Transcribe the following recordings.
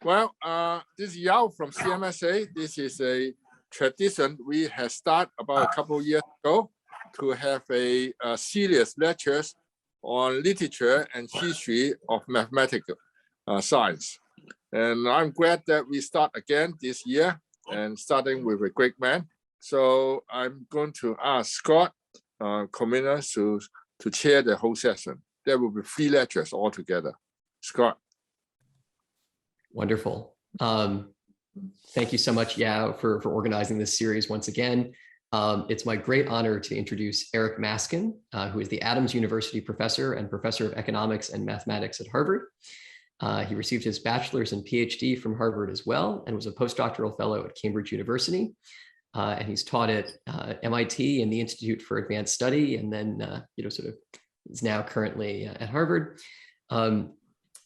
Well, this is Yao from CMSA. This is a tradition we have started about a couple of years ago to have a serious lectures on literature and history of mathematical science. And I'm glad that we start again this year and starting with a great man. So I'm going to ask Scott Comines to chair the whole session. There will be 3 lectures altogether. Scott. Wonderful. Thank you so much, Yao, for organizing this series once again. It's my great honor to introduce Eric Maskin, who is the Adams University professor and professor of economics and mathematics at Harvard. He received his bachelor's and PhD from Harvard as well, and was a postdoctoral fellow at Cambridge University. And he's taught at MIT and the Institute for Advanced Study, and then sort of is now currently at Harvard.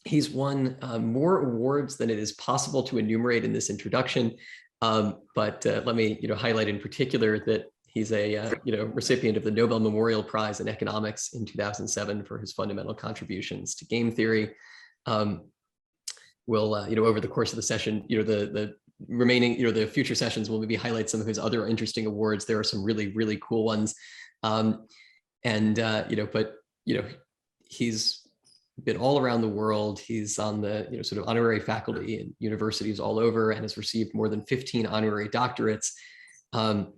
He's won more awards than it is possible to enumerate in this introduction. But let me highlight in particular that he's a recipient of the Nobel Memorial Prize in Economics in 2007 for his fundamental contributions to game theory. We'll over the course of the session, the remaining, the future sessions will maybe highlight some of his other interesting awards. There are some really cool ones, he's been all around the world. He's on the sort of honorary faculty in universities all over, and has received more than 15 honorary doctorates. More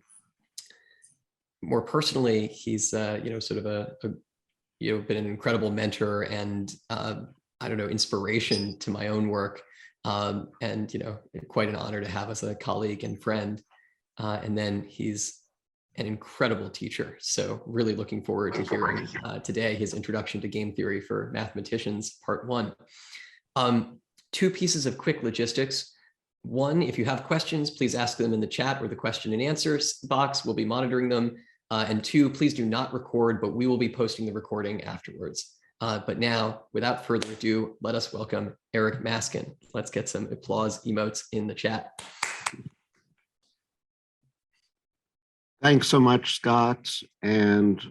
personally, he's sort of been an incredible mentor and inspiration to my own work, and quite an honor to have as a colleague and friend. And then he's an incredible teacher. So really looking forward to hearing today his introduction to game theory for mathematicians, part 1. 2 pieces of quick logistics. 1, if you have questions, please ask them in the chat or the question and answers box. We'll be monitoring them. And 2, please do not record, but we will be posting the recording afterwards. But now, without further ado, let us welcome Eric Maskin. Let's get some applause emotes in the chat. Thanks so much, Scott, and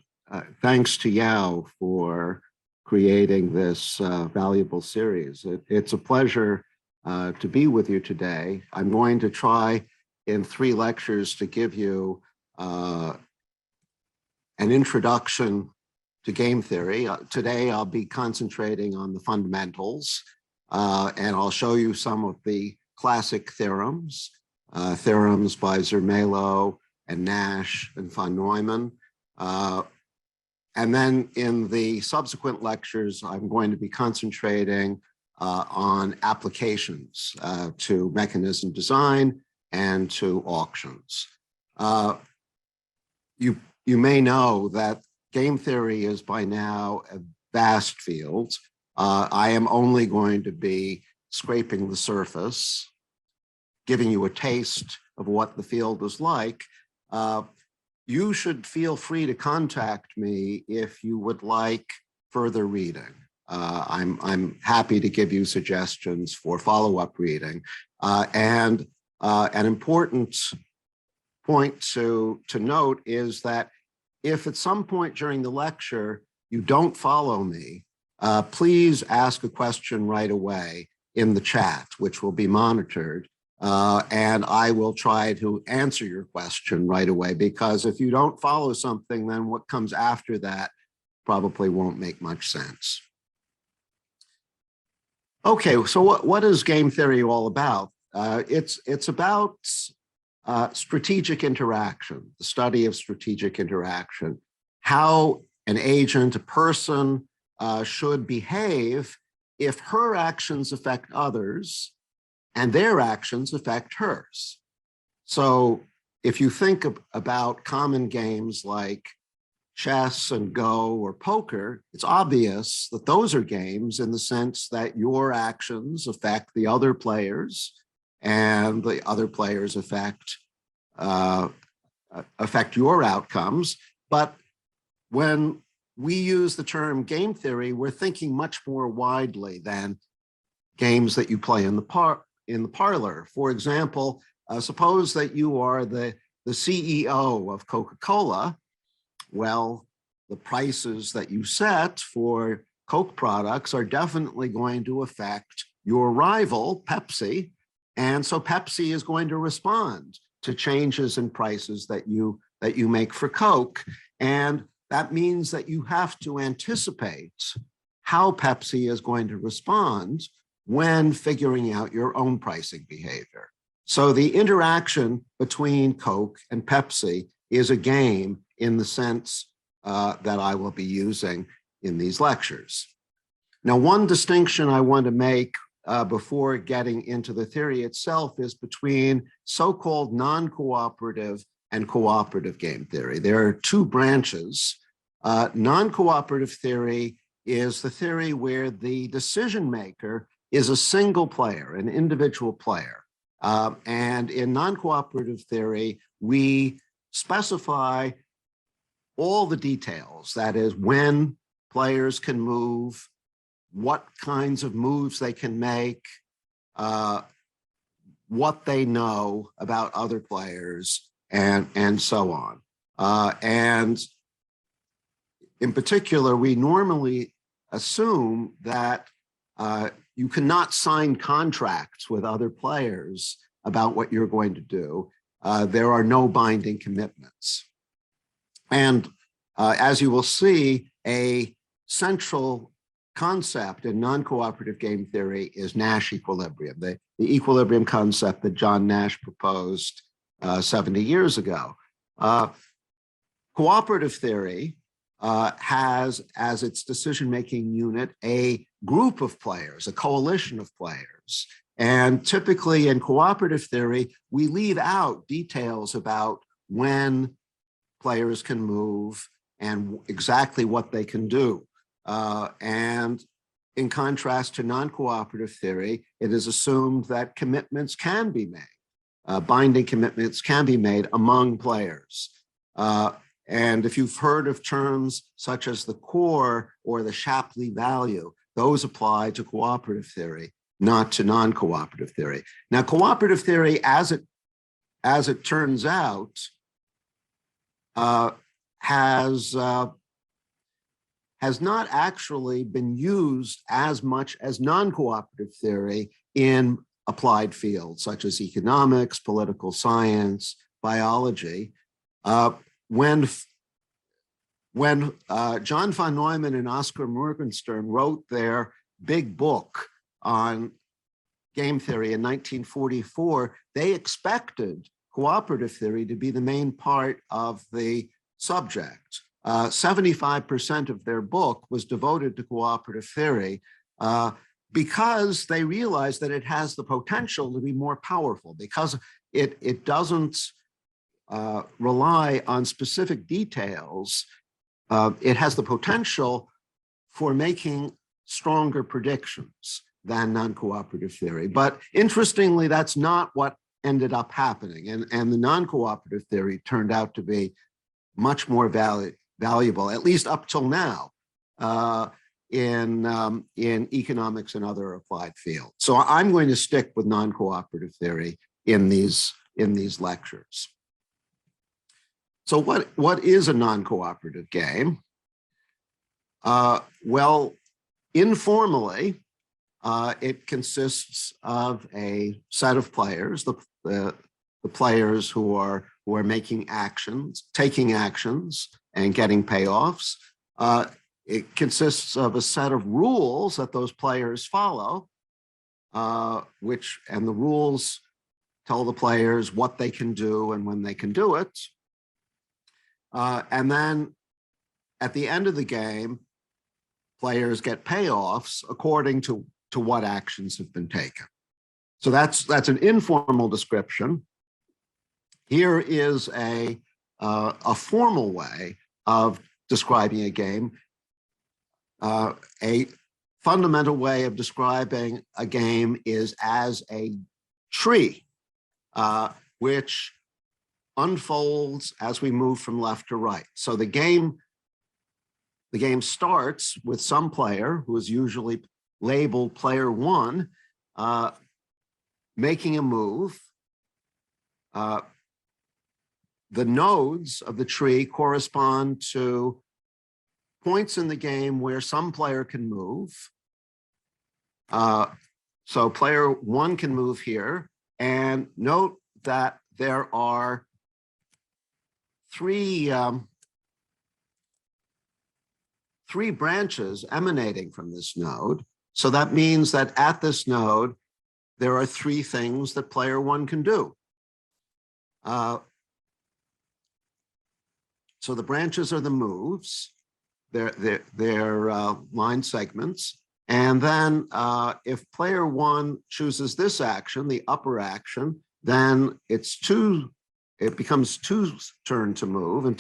thanks to Yao for creating this valuable series. It's a pleasure to be with you today. I'm going to try in 3 lectures to give you an introduction to game theory. Today, I'll be concentrating on the fundamentals, and I'll show you some of the classic theorems, theorems by Zermelo and Nash and von Neumann. And then in the subsequent lectures, I'm going to be concentrating on applications to mechanism design and to auctions. You may know that game theory is by now a vast field. I am only going to be scraping the surface, giving you a taste of what the field is like. You should feel free to contact me if you would like further reading. I'm happy to give you suggestions for follow-up reading. And an important point to note is that if at some point during the lecture you don't follow me, please ask a question right away in the chat, which will be monitored. And I will try to answer your question right away, because if you don't follow something, then what comes after that probably won't make much sense. Okay, so what is game theory all about? It's about strategic interaction, the study of strategic interaction, how an agent, a person, should behave if her actions affect others and their actions affect hers. So if you think about common games like chess and Go or poker, it's obvious that those are games in the sense that your actions affect the other players and the other players affect your outcomes. But when we use the term game theory, we're thinking much more widely than games that you play in the parlor. For example, suppose that you are the CEO of Coca-Cola. Well, the prices that you set for Coke products are definitely going to affect your rival, Pepsi. And so Pepsi is going to respond to changes in prices that you make for Coke. And that means that you have to anticipate how Pepsi is going to respond when figuring out your own pricing behavior. So the interaction between Coke and Pepsi is a game in the sense that I will be using in these lectures. Now, one distinction I want to make before getting into the theory itself is between so-called non-cooperative and cooperative game theory. There are two branches. Non-cooperative theory is the theory where the decision maker is a single player, an individual player. And in non-cooperative theory, we specify all the details, that is, when players can move, what kinds of moves they can make, what they know about other players, and so on. And in particular, we normally assume that you cannot sign contracts with other players about what you're going to do. There are no binding commitments. And as you will see, a central concept in non-cooperative game theory is Nash equilibrium, the equilibrium concept that John Nash proposed 70 years ago. Cooperative theory has as its decision-making unit a group of players, a coalition of players. And typically in cooperative theory, we leave out details about when players can move and exactly what they can do. And in contrast to non-cooperative theory, it is assumed that commitments can be made, binding commitments can be made among players. And if you've heard of terms such as the core or the Shapley value, those apply to cooperative theory, not to non-cooperative theory. Now, cooperative theory, as it turns out, has not actually been used as much as non-cooperative theory in applied fields such as economics, political science, biology. When John von Neumann and Oscar Morgenstern wrote their big book on game theory in 1944, they expected cooperative theory to be the main part of the subject. 75% of their book was devoted to cooperative theory because they realized that it has the potential to be more powerful, because it doesn't rely on specific details. It has the potential for making stronger predictions than non-cooperative theory. But interestingly, that's not what ended up happening. And the non-cooperative theory turned out to be much more valuable, at least up till now, in economics and other applied fields. So I'm going to stick with non-cooperative theory in these lectures. So what is a non-cooperative game? Well, informally, it consists of a set of players, the players who are making actions, taking actions, and getting payoffs. It consists of a set of rules that those players follow, and the rules tell the players what they can do and when they can do it. And then at the end of the game, players get payoffs according to what actions have been taken. So that's an informal description. Here is a formal way of describing a game. A fundamental way of describing a game is as a tree, which unfolds as we move from left to right. So the game starts with some player who is usually labeled player one, making a move. The nodes of the tree correspond to points in the game where some player can move. So player one can move here, and note that there are three branches emanating from this node. So that means that at this node, there are three things that player one can do. So the branches are the moves, they're line segments. And then if player one chooses this action, the upper action, then it becomes two's turn to move, and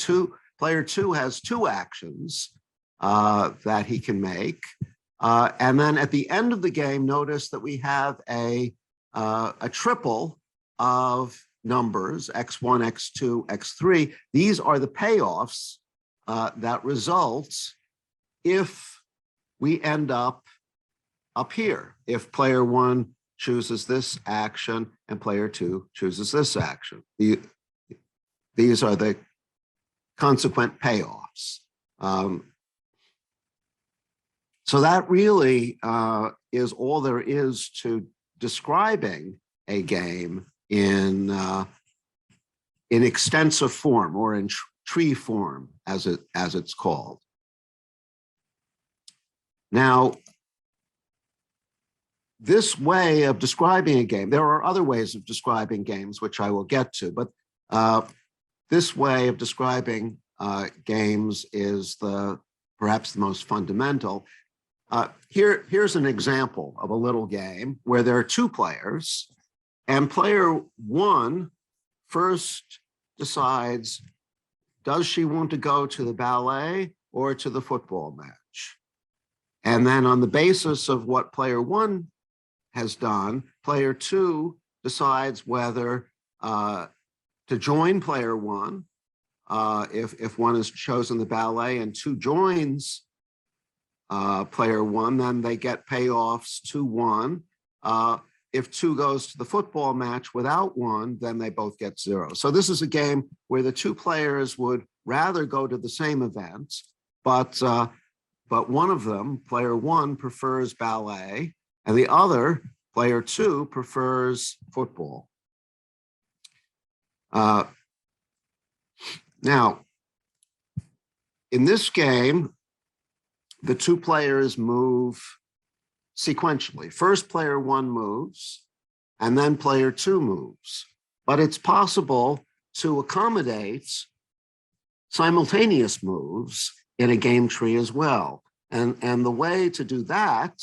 player two has two actions that he can make. And then at the end of the game, notice that we have a triple of numbers, x1, x2, x3. These are the payoffs that results if we end up here, if player one chooses this action and player two chooses this action. These are the consequent payoffs. So that really is all there is to describing a game in extensive form, or in tree form, as it's called. Now, this way of describing a game, there are other ways of describing games, which I will get to, but this way of describing games is perhaps the most fundamental. Here's an example of a little game where there are two players, and player one first decides, does she want to go to the ballet or to the football match? And then on the basis of what player one has done, player two decides whether to join player one. If one has chosen the ballet and two joins player one, then they get payoffs 2-1. If two goes to the football match without one, then they both get 0. So this is a game where the two players would rather go to the same event, but one of them, player one, prefers ballet, and the other, player two, prefers football. Now, in this game, the two players move sequentially. First, player one moves, and then player two moves. But it's possible to accommodate simultaneous moves in a game tree as well. And the way to do that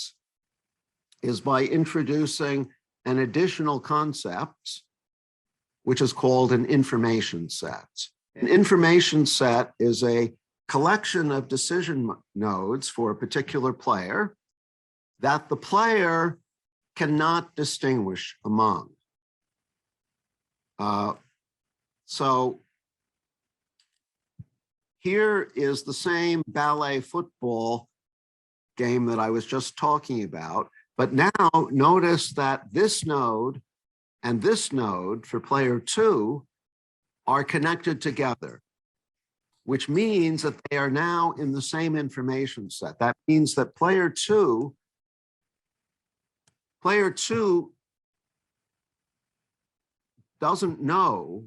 is by introducing an additional concept, which is called an information set. An information set is a collection of decision nodes for a particular player that the player cannot distinguish among. So here is the same ballet football game that I was just talking about, but now notice that this node and this node for player two are connected together, which means that they are now in the same information set. That means that player two doesn't know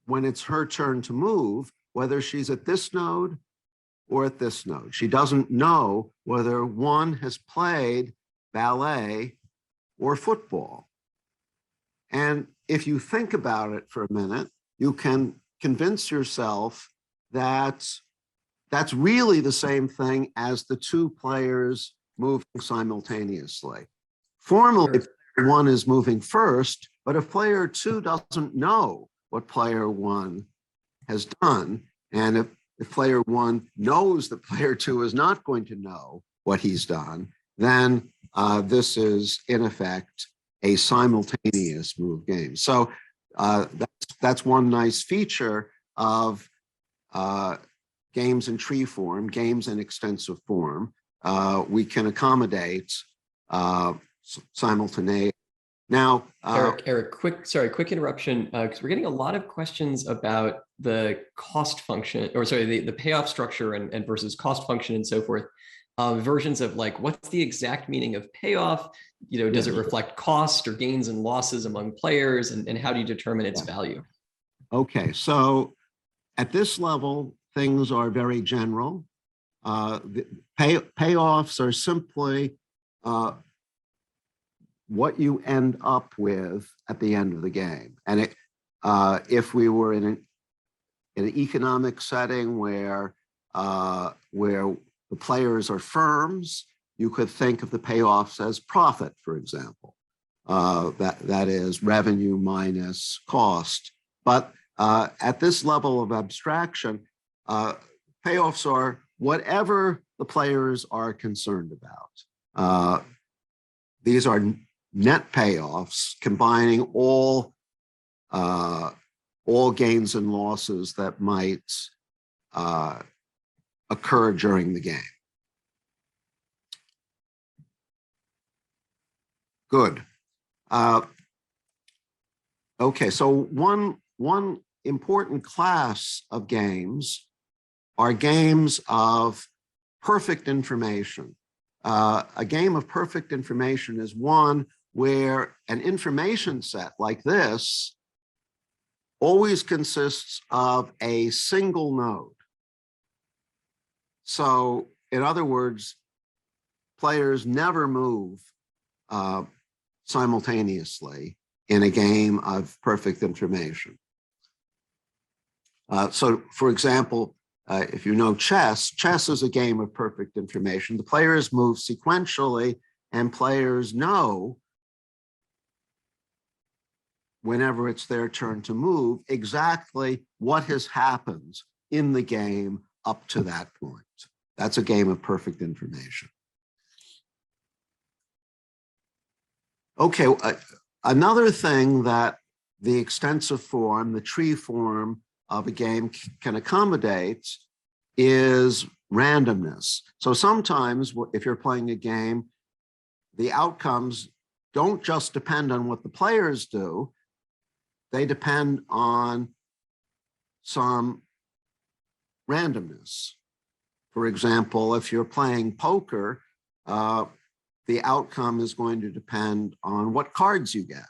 when it's her turn to move, whether she's at this node or at this node. She doesn't know whether one has played ballet or football. And if you think about it for a minute, you can convince yourself that that's really the same thing as the two players moving simultaneously. Formally, player one is moving first, but if player two doesn't know what player one has done, and if player one knows that player two is not going to know what he's done, then this is, in effect, a simultaneous move game. So that's one nice feature of games in tree form, games in extensive form. We can accommodate simultaneity. Now, Eric, quick interruption, because we're getting a lot of questions about the cost function, or sorry, the payoff structure and versus cost function and so forth. Versions of like, what's the exact meaning of payoff? does it reflect cost or gains and losses among players, and how do you determine its value? Okay, so at this level, things are very general. The payoffs are simply what you end up with at the end of the game. And if we were in an economic setting where the players are firms, you could think of the payoffs as profit, for example. That is revenue minus cost. But at this level of abstraction, payoffs are whatever the players are concerned about. These are net payoffs combining all gains and losses that might occur during the game. Good. Okay, so one important class of games are games of perfect information. A game of perfect information is one where an information set like this always consists of a single node. So, in other words, players never move simultaneously in a game of perfect information. So, for example, if you know chess is a game of perfect information. The players move sequentially, and players know whenever it's their turn to move exactly what has happened in the game up to that point. That's a game of perfect information. Okay, another thing that the extensive form, the tree form of a game can accommodate is randomness. So sometimes if you're playing a game, the outcomes don't just depend on what the players do, they depend on some randomness. For example, if you're playing poker, the outcome is going to depend on what cards you get.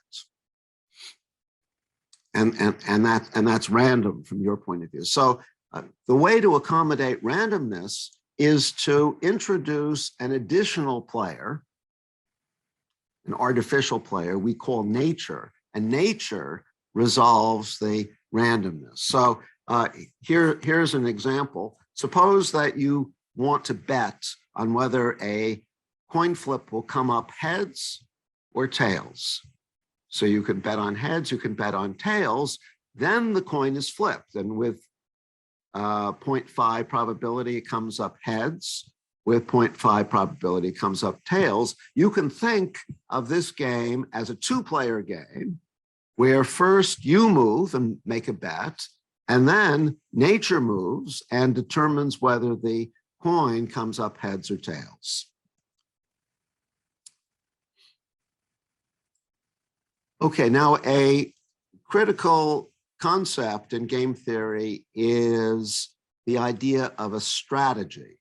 And that's random from your point of view. So the way to accommodate randomness is to introduce an additional player, an artificial player we call nature, and nature resolves the randomness. So here's an example. Suppose that you want to bet on whether a coin flip will come up heads or tails. So you can bet on heads, you can bet on tails, then the coin is flipped. And with 0.5 probability, it comes up heads. With 0.5 probability, it comes up tails. You can think of this game as a two-player game where first you move and make a bet, and then nature moves and determines whether the coin comes up heads or tails. Okay, now a critical concept in game theory is the idea of a strategy.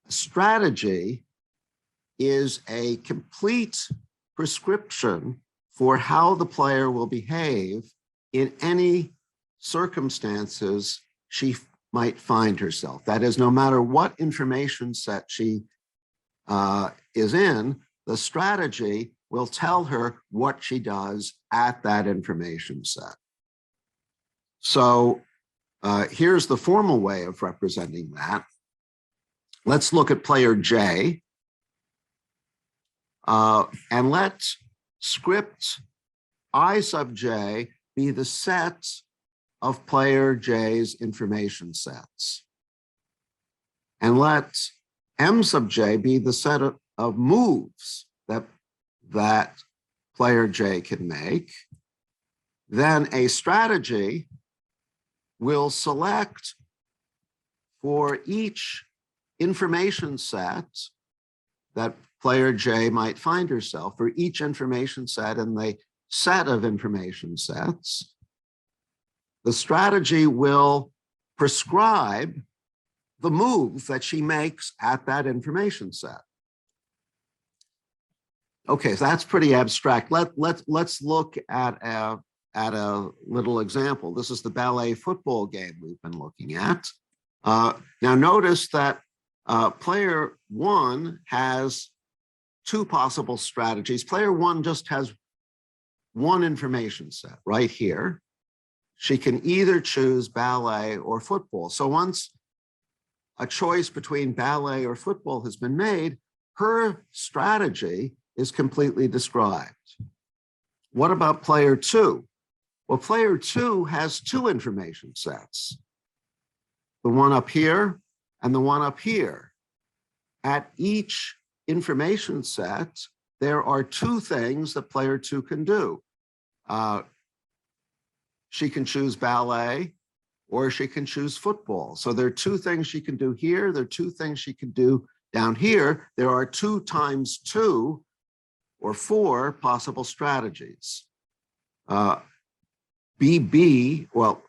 A strategy is a complete prescription for how the player will behave in any circumstances she might find herself. That is, no matter what information set she is in, the strategy will tell her what she does at that information set. So here's the formal way of representing that. Let's look at player J, and let script I sub J be the set of player J's information sets. And let M sub J be the set of moves that player J can make. Then a strategy will select for each information set that player J might find herself, for each information set in the set of information sets, the strategy will prescribe the move that she makes at that information set. Okay, so that's pretty abstract. Let's look at a little example. This is the ballet football game we've been looking at. Now notice that player one has two possible strategies. Player one just has one information set right here. She can either choose ballet or football. So once a choice between ballet or football has been made, her strategy is completely described. What about player two? Well, player two has two information sets, the one up here and the one up here. At each information set, there are two things that player two can do. She can choose ballet or she can choose football. So there are two things she can do here. There are two things she can do down here. There are 2 times 2 or 4 possible strategies. BB, well,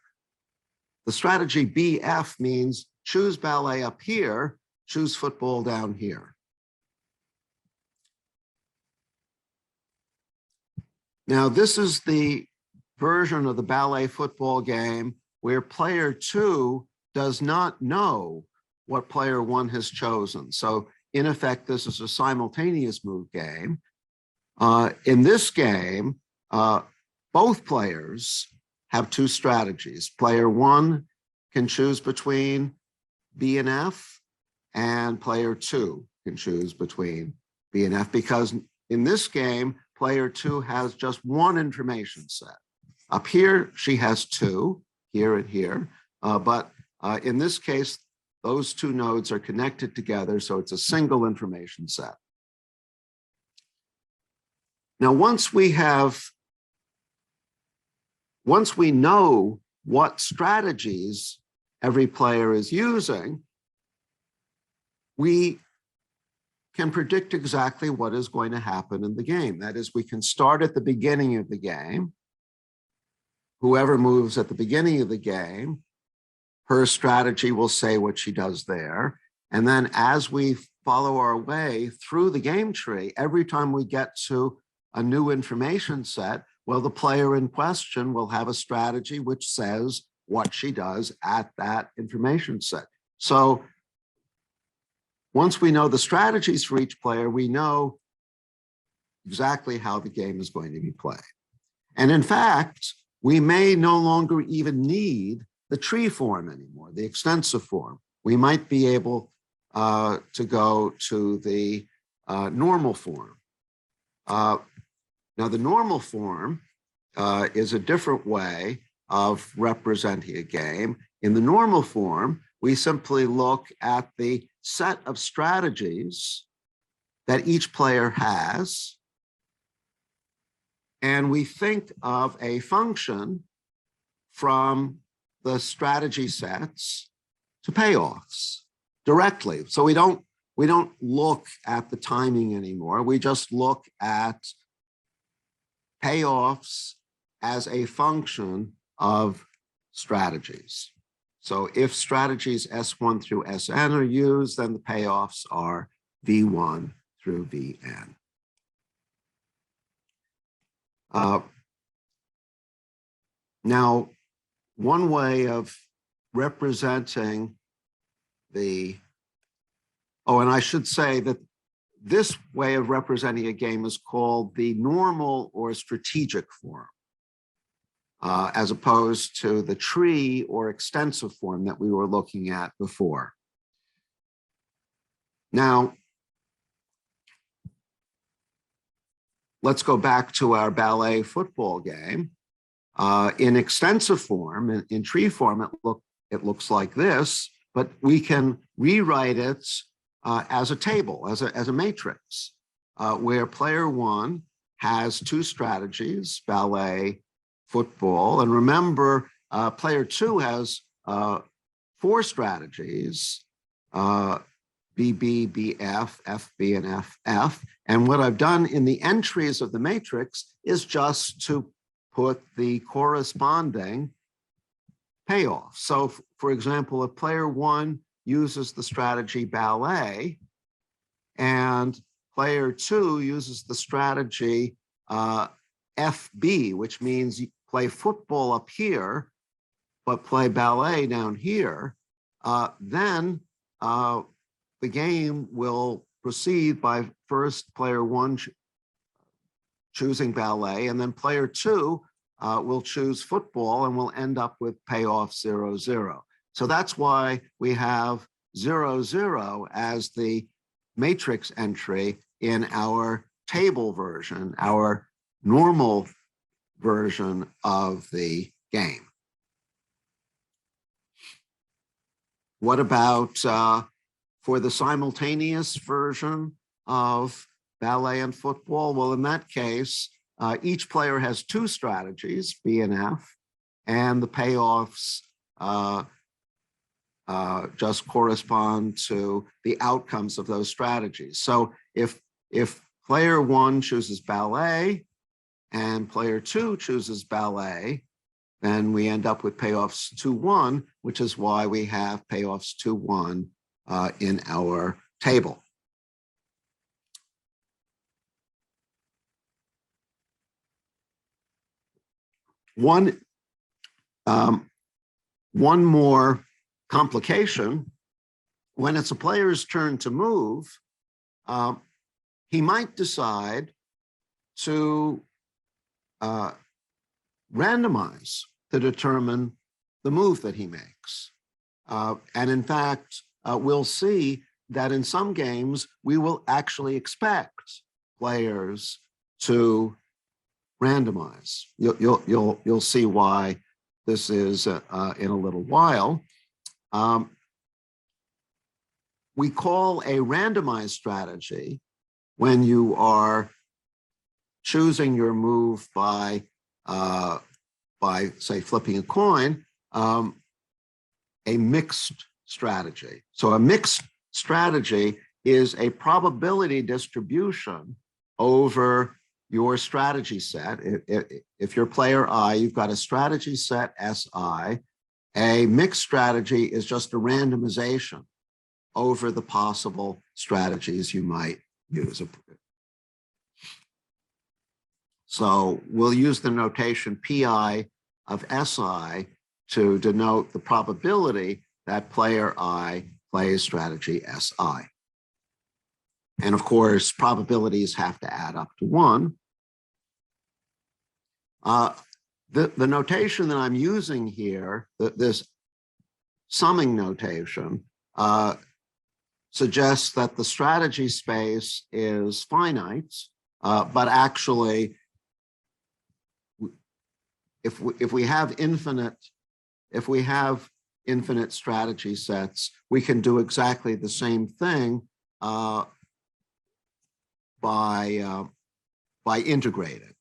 the strategy BF means choose ballet up here, choose football down here. Now, this is the version of the ballet football game where player two does not know what player one has chosen. So in effect, this is a simultaneous move game. In this game, both players have two strategies. Player one can choose between B and F, and player two can choose between B and F, because in this game, player two has just one information set. Up here, she has two, here and here, but in this case, those two nodes are connected together, so it's a single information set. Now, once we know what strategies every player is using, we can predict exactly what is going to happen in the game. That is, we can start at the beginning of the game. Whoever moves at the beginning of the game, her strategy will say what she does there. And then as we follow our way through the game tree, every time we get to a new information set, well, the player in question will have a strategy which says what she does at that information set. So once we know the strategies for each player, we know exactly how the game is going to be played. And in fact, we may no longer even need the tree form anymore, the extensive form. We might be able to go to the normal form. Now, the normal form is a different way of representing a game. In the normal form, we simply look at the set of strategies that each player has, and we think of a function from the strategy sets to payoffs directly. So we don't look at the timing anymore. We just look at payoffs as a function of strategies. So if strategies S1 through Sn are used, then the payoffs are V1 through Vn. Now, one way of representing and I should say that this way of representing a game is called the normal or strategic form, as opposed to the tree or extensive form that we were looking at before. Now, let's go back to our ballet football game. In extensive form, in tree form, it looks like this, but we can rewrite it as a table, as a matrix, where player one has two strategies, ballet, football. And remember, player two has 4 strategies, BB, BF, FB, and FF. And what I've done in the entries of the matrix is just to put the corresponding payoff. So for example, if player one uses the strategy ballet and player 2 uses the strategy FB, which means you play football up here, but play ballet down here, then the game will proceed by first player 1 choosing ballet, and then player 2 will choose football, and we'll end up with payoff 0-0. So that's why we have 0-0 as the matrix entry in our table version, our normal version of the game. What about for the simultaneous version of ballet and football? Well, in that case, each player has 2 strategies, B and F, and the payoffs just correspond to the outcomes of those strategies. So if player 1 chooses ballet and player 2 chooses ballet, then we end up with payoffs 2-1, which is why we have payoffs 2-1 in our table. One more complication: when it's a player's turn to move, he might decide to randomize to determine the move that he makes. And in fact, we'll see that in some games, we will actually expect players to randomize. You'll see why this is in a little while. We call a randomized strategy when you are choosing your move by say flipping a coin, a mixed strategy. So a mixed strategy is a probability distribution over your strategy set. If you're player I, you've got a strategy set SI. A mixed strategy is just a randomization over the possible strategies you might use. So we'll use the notation PI of SI to denote the probability that player I plays strategy SI. And of course, probabilities have to add up to 1. The notation that I'm using here, this summing notation, suggests that the strategy space is finite, but actually, if we have infinite strategy sets, we can do exactly the same thing by integrating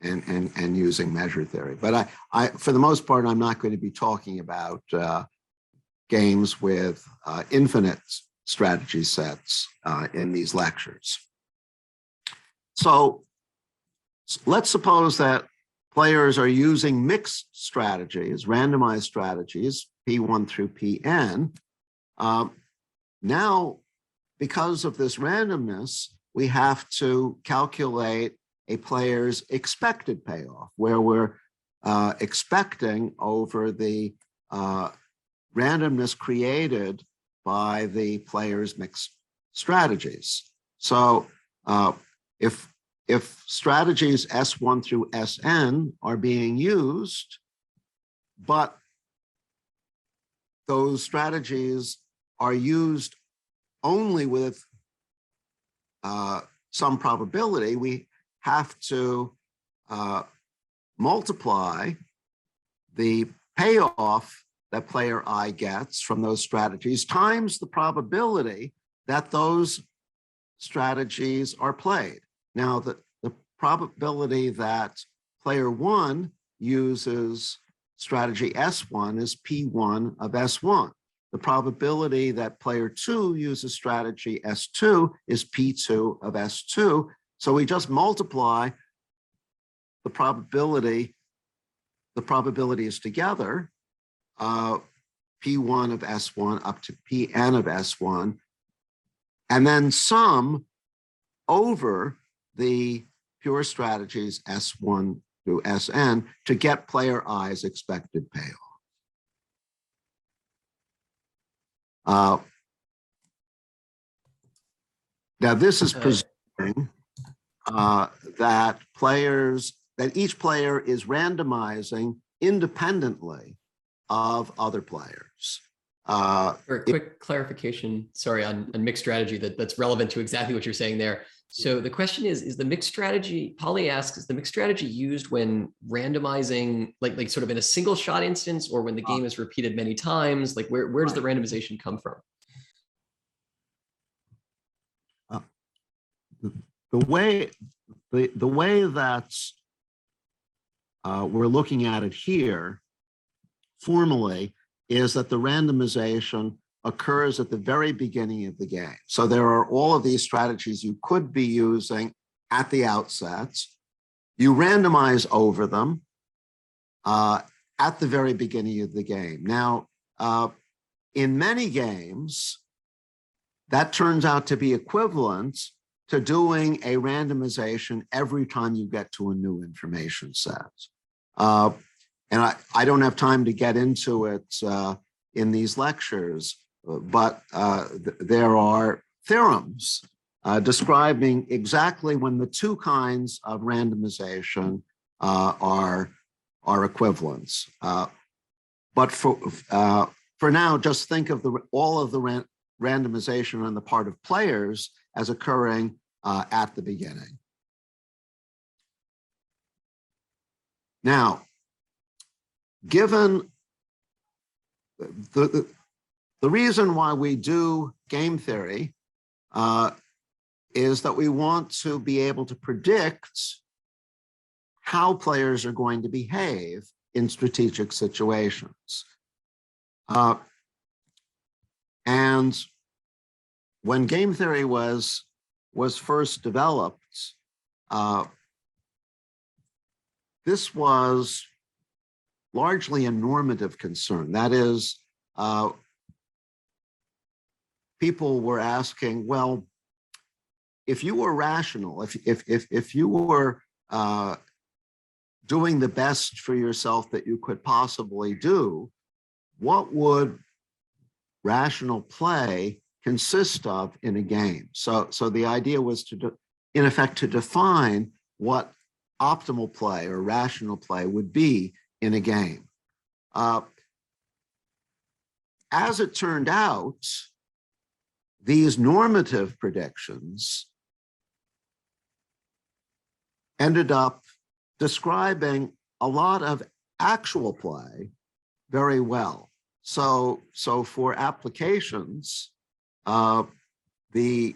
and using measure theory. But I for the most part, I'm not going to be talking about games with infinite strategy sets in these lectures. So let's suppose that players are using mixed strategies, randomized strategies, P1 through Pn. Now, because of this randomness, we have to calculate a player's expected payoff, where we're expecting over the randomness created by the player's mixed strategies. So if strategies S1 through Sn are being used, but those strategies are used only with some probability, we have to multiply the payoff that player I gets from those strategies times the probability that those strategies are played. Now, the probability that player 1 uses strategy S1 is P1 of S1. The probability that player 2 uses strategy S2 is P2 of S2. So we just multiply the probabilities together, P1 of S1 up to Pn of S1, and then sum over the pure strategies S1 through Sn to get player I's expected payoff. Now this is presuming that each player is randomizing independently of other players. For a quick clarification, sorry, on mixed strategy that's relevant to exactly what you're saying there. So the question is the mixed strategy, Polly asks, is the mixed strategy used when randomizing, like sort of in a single shot instance, or when the game is repeated many times? Like where does the randomization come from? The way that we're looking at it here formally is that the randomization occurs at the very beginning of the game. So there are all of these strategies you could be using at the outset. You randomize over them at the very beginning of the game. Now, in many games, that turns out to be equivalent to doing a randomization every time you get to a new information set. And I don't have time to get into it in these lectures, but there are theorems describing exactly when the two kinds of randomization are equivalents. But for now, just think of all of the randomization on the part of players as occurring at the beginning. Now, given the reason why we do game theory is that we want to be able to predict how players are going to behave in strategic situations. And when game theory was first developed, this was largely a normative concern. That is, people were asking, well, if you were rational, if you were doing the best for yourself that you could possibly do, what would rational play consist of in a game? So the idea was to, in effect, to define what optimal play or rational play would be in a game. As it turned out, these normative predictions ended up describing a lot of actual play very well. So for applications, the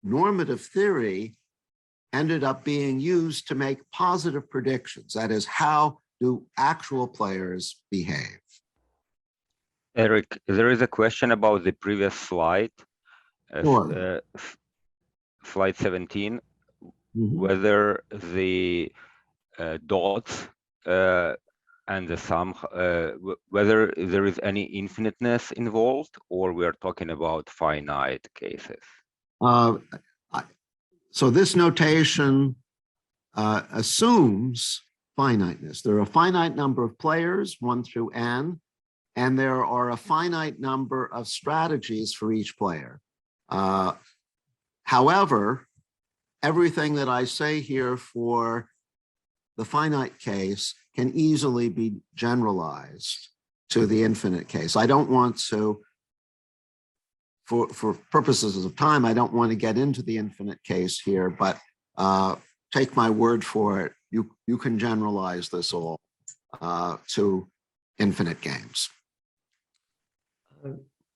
normative theory ended up being used to make positive predictions. That is, how do actual players behave? Eric, there is a question about the previous slide, Sure. slide 17, Mhm. whether the dots and the sum, whether there is any infiniteness involved, or we are talking about finite cases. So this notation assumes finiteness. There are a finite number of players, 1 through n, and there are a finite number of strategies for each player. However, everything that I say here for the finite case can easily be generalized to the infinite case. I don't want to, for purposes of time, I don't want to get into the infinite case here, but take my word for it, you can generalize this all to infinite games.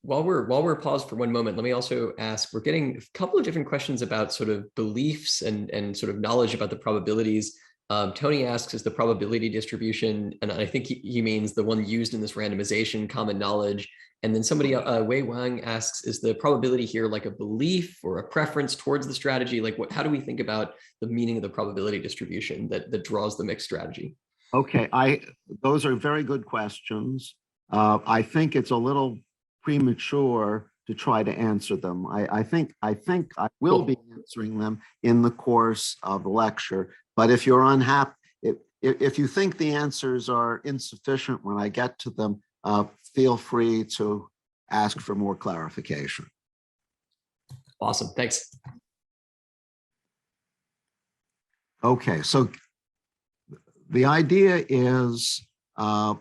While we're paused for one moment, let me also ask, we're getting a couple of different questions about sort of beliefs and sort of knowledge about the probabilities. Tony asks, is the probability distribution, and I think he means the one used in this randomization, common knowledge. And then somebody, Wei Wang asks, is the probability here like a belief or a preference towards the strategy? Like how do we think about the meaning of the probability distribution that draws the mixed strategy? Okay, those are very good questions. I think it's a little premature to try to answer them. I think I will be answering them in the course of the lecture. But if you're unhappy, if you think the answers are insufficient when I get to them, feel free to ask for more clarification. Awesome, thanks. Okay, so the idea is to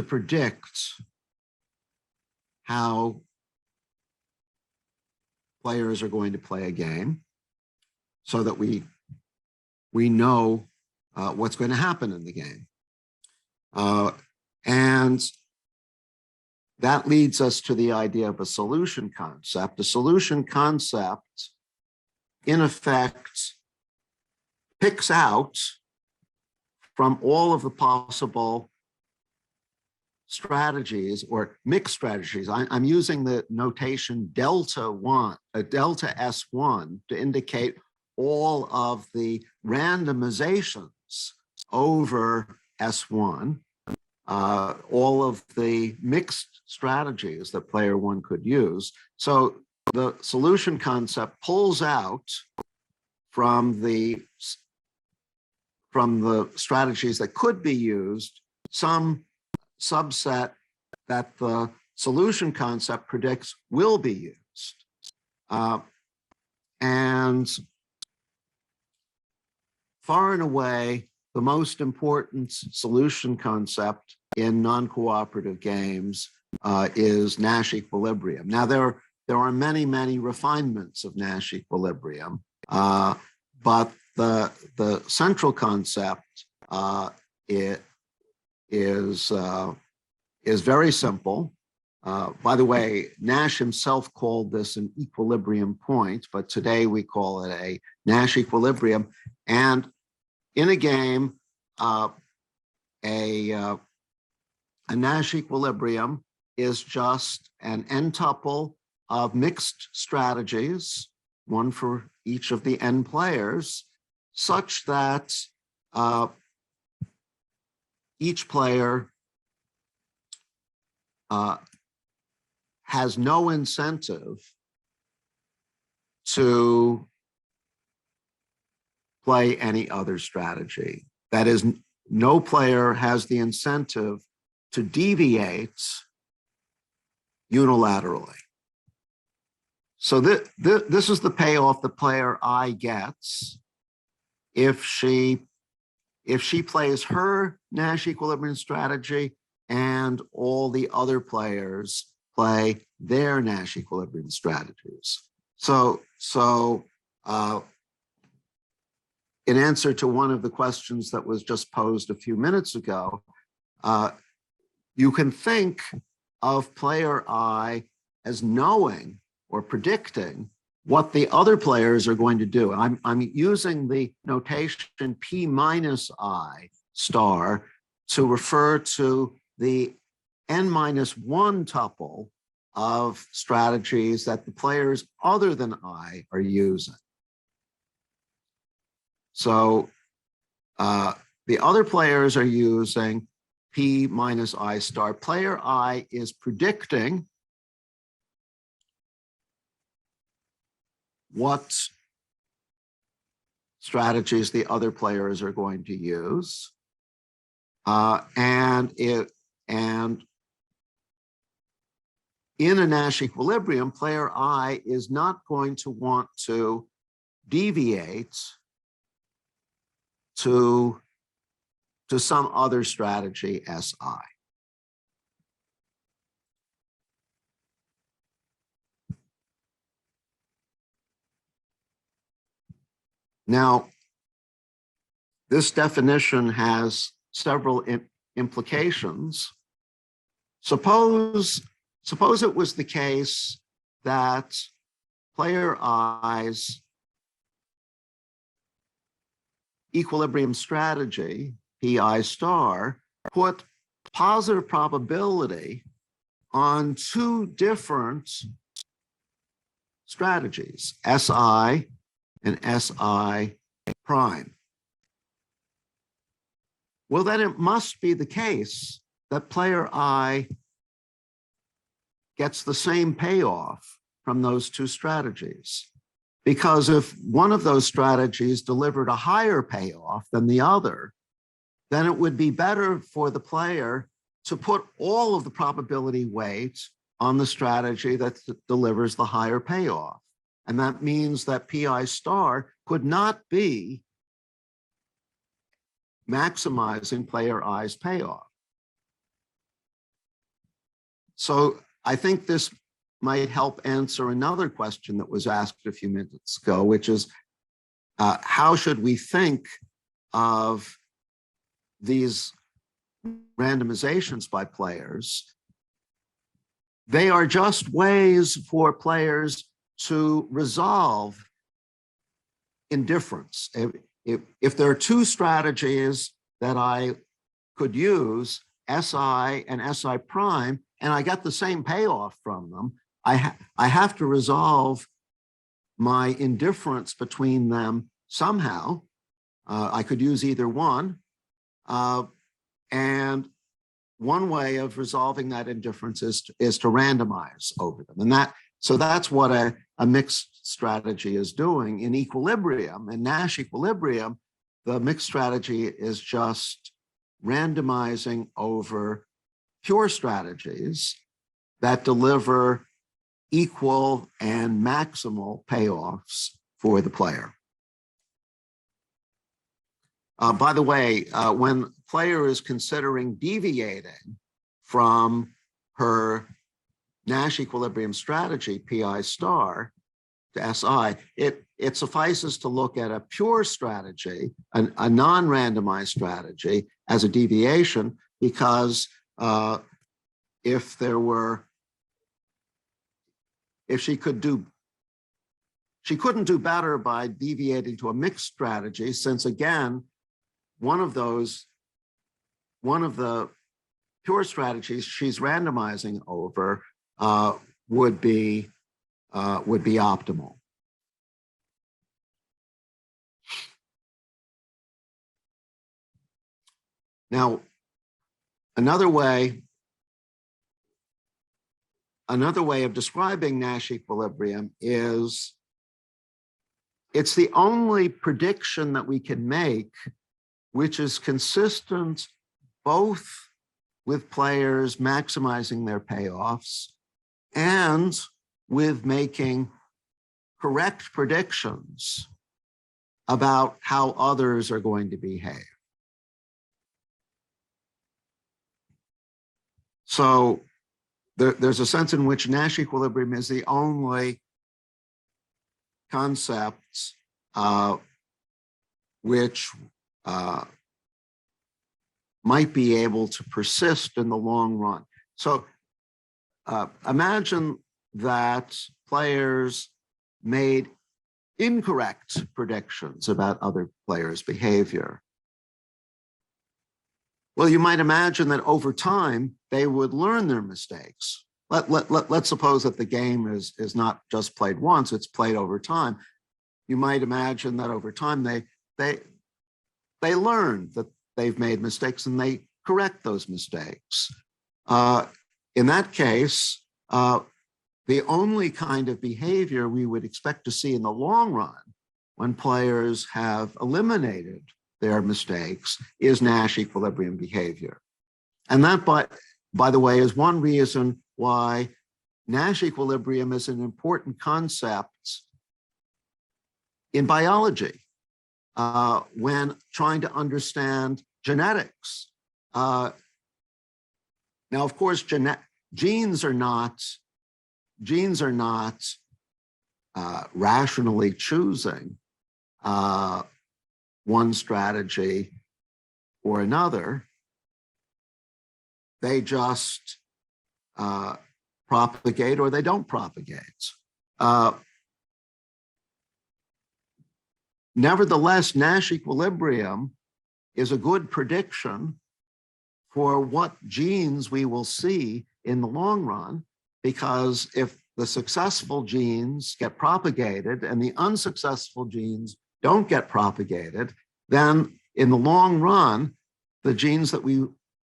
predict how players are going to play a game so that we know what's going to happen in the game. And that leads us to the idea of a solution concept. A solution concept, in effect, picks out from all of the possible strategies or mixed strategies. I'm using the notation delta S1 to indicate all of the randomizations over S1, all of the mixed strategies that player one could use. So the solution concept pulls out from the strategies that could be used some subset that the solution concept predicts will be used. And far and away, the most important solution concept in non-cooperative games is Nash Equilibrium. Now, there are many, many refinements of Nash Equilibrium, but the central concept is very simple. By the way, Nash himself called this an equilibrium point, but today we call it a Nash equilibrium. And in a game, a Nash equilibrium is just an n-tuple of mixed strategies, one for each of the n players, such that each player has no incentive to play any other strategy. That is, no player has the incentive to deviate unilaterally. So this is the payoff the player I gets if she plays her Nash equilibrium strategy and all the other players play their Nash equilibrium strategies. So in answer to one of the questions that was just posed a few minutes ago, you can think of player I as knowing or predicting what the other players are going to do. I'm using the notation P minus I star to refer to the n minus 1 tuple of strategies that the players other than I are using. So the other players are using P minus I star. Player I is predicting what strategies the other players are going to use. And in a Nash equilibrium, player I is not going to want to deviate to some other strategy SI. Now, this definition has several implications. Suppose it was the case that player I's equilibrium strategy, PI star, put positive probability on two different strategies, SI and SI prime. Well, then it must be the case that player I gets the same payoff from those two strategies. Because if one of those strategies delivered a higher payoff than the other, then it would be better for the player to put all of the probability weight on the strategy that delivers the higher payoff. And that means that PI star could not be maximizing player I's payoff. So I think this might help answer another question that was asked a few minutes ago, which is how should we think of these randomizations by players? They are just ways for players to resolve indifference. If there are two strategies that I could use, SI and SI prime, and I get the same payoff from them, I have to resolve my indifference between them somehow. I could use either one. And one way of resolving that indifference is to randomize over them. And so that's what a mixed strategy is doing. In equilibrium, in Nash equilibrium, the mixed strategy is just randomizing over pure strategies that deliver equal and maximal payoffs for the player. By the way, when player is considering deviating from her Nash equilibrium strategy, PI star, to SI, it suffices to look at a pure strategy, a non-randomized strategy, as a deviation, because if she couldn't do better by deviating to a mixed strategy, since again, one of the pure strategies she's randomizing over would be optimal. Now, another way of describing Nash equilibrium is it's the only prediction that we can make which is consistent both with players maximizing their payoffs and with making correct predictions about how others are going to behave. So there's a sense in which Nash equilibrium is the only concept which might be able to persist in the long run. So imagine that players made incorrect predictions about other players' behavior. Well, you might imagine that over time, they would learn their mistakes. Let's suppose that the game is not just played once, it's played over time. You might imagine that over time, they learn that they've made mistakes and they correct those mistakes. In that case, the only kind of behavior we would expect to see in the long run when players have eliminated their mistakes is Nash equilibrium behavior. And that, by the way, is one reason why Nash equilibrium is an important concept in biology when trying to understand genetics. Now, of course, genes are not rationally choosing one strategy or another. They just propagate or they don't propagate. Nevertheless, Nash equilibrium is a good prediction for what genes we will see in the long run, because if the successful genes get propagated and the unsuccessful genes don't get propagated, then in the long run, the genes that we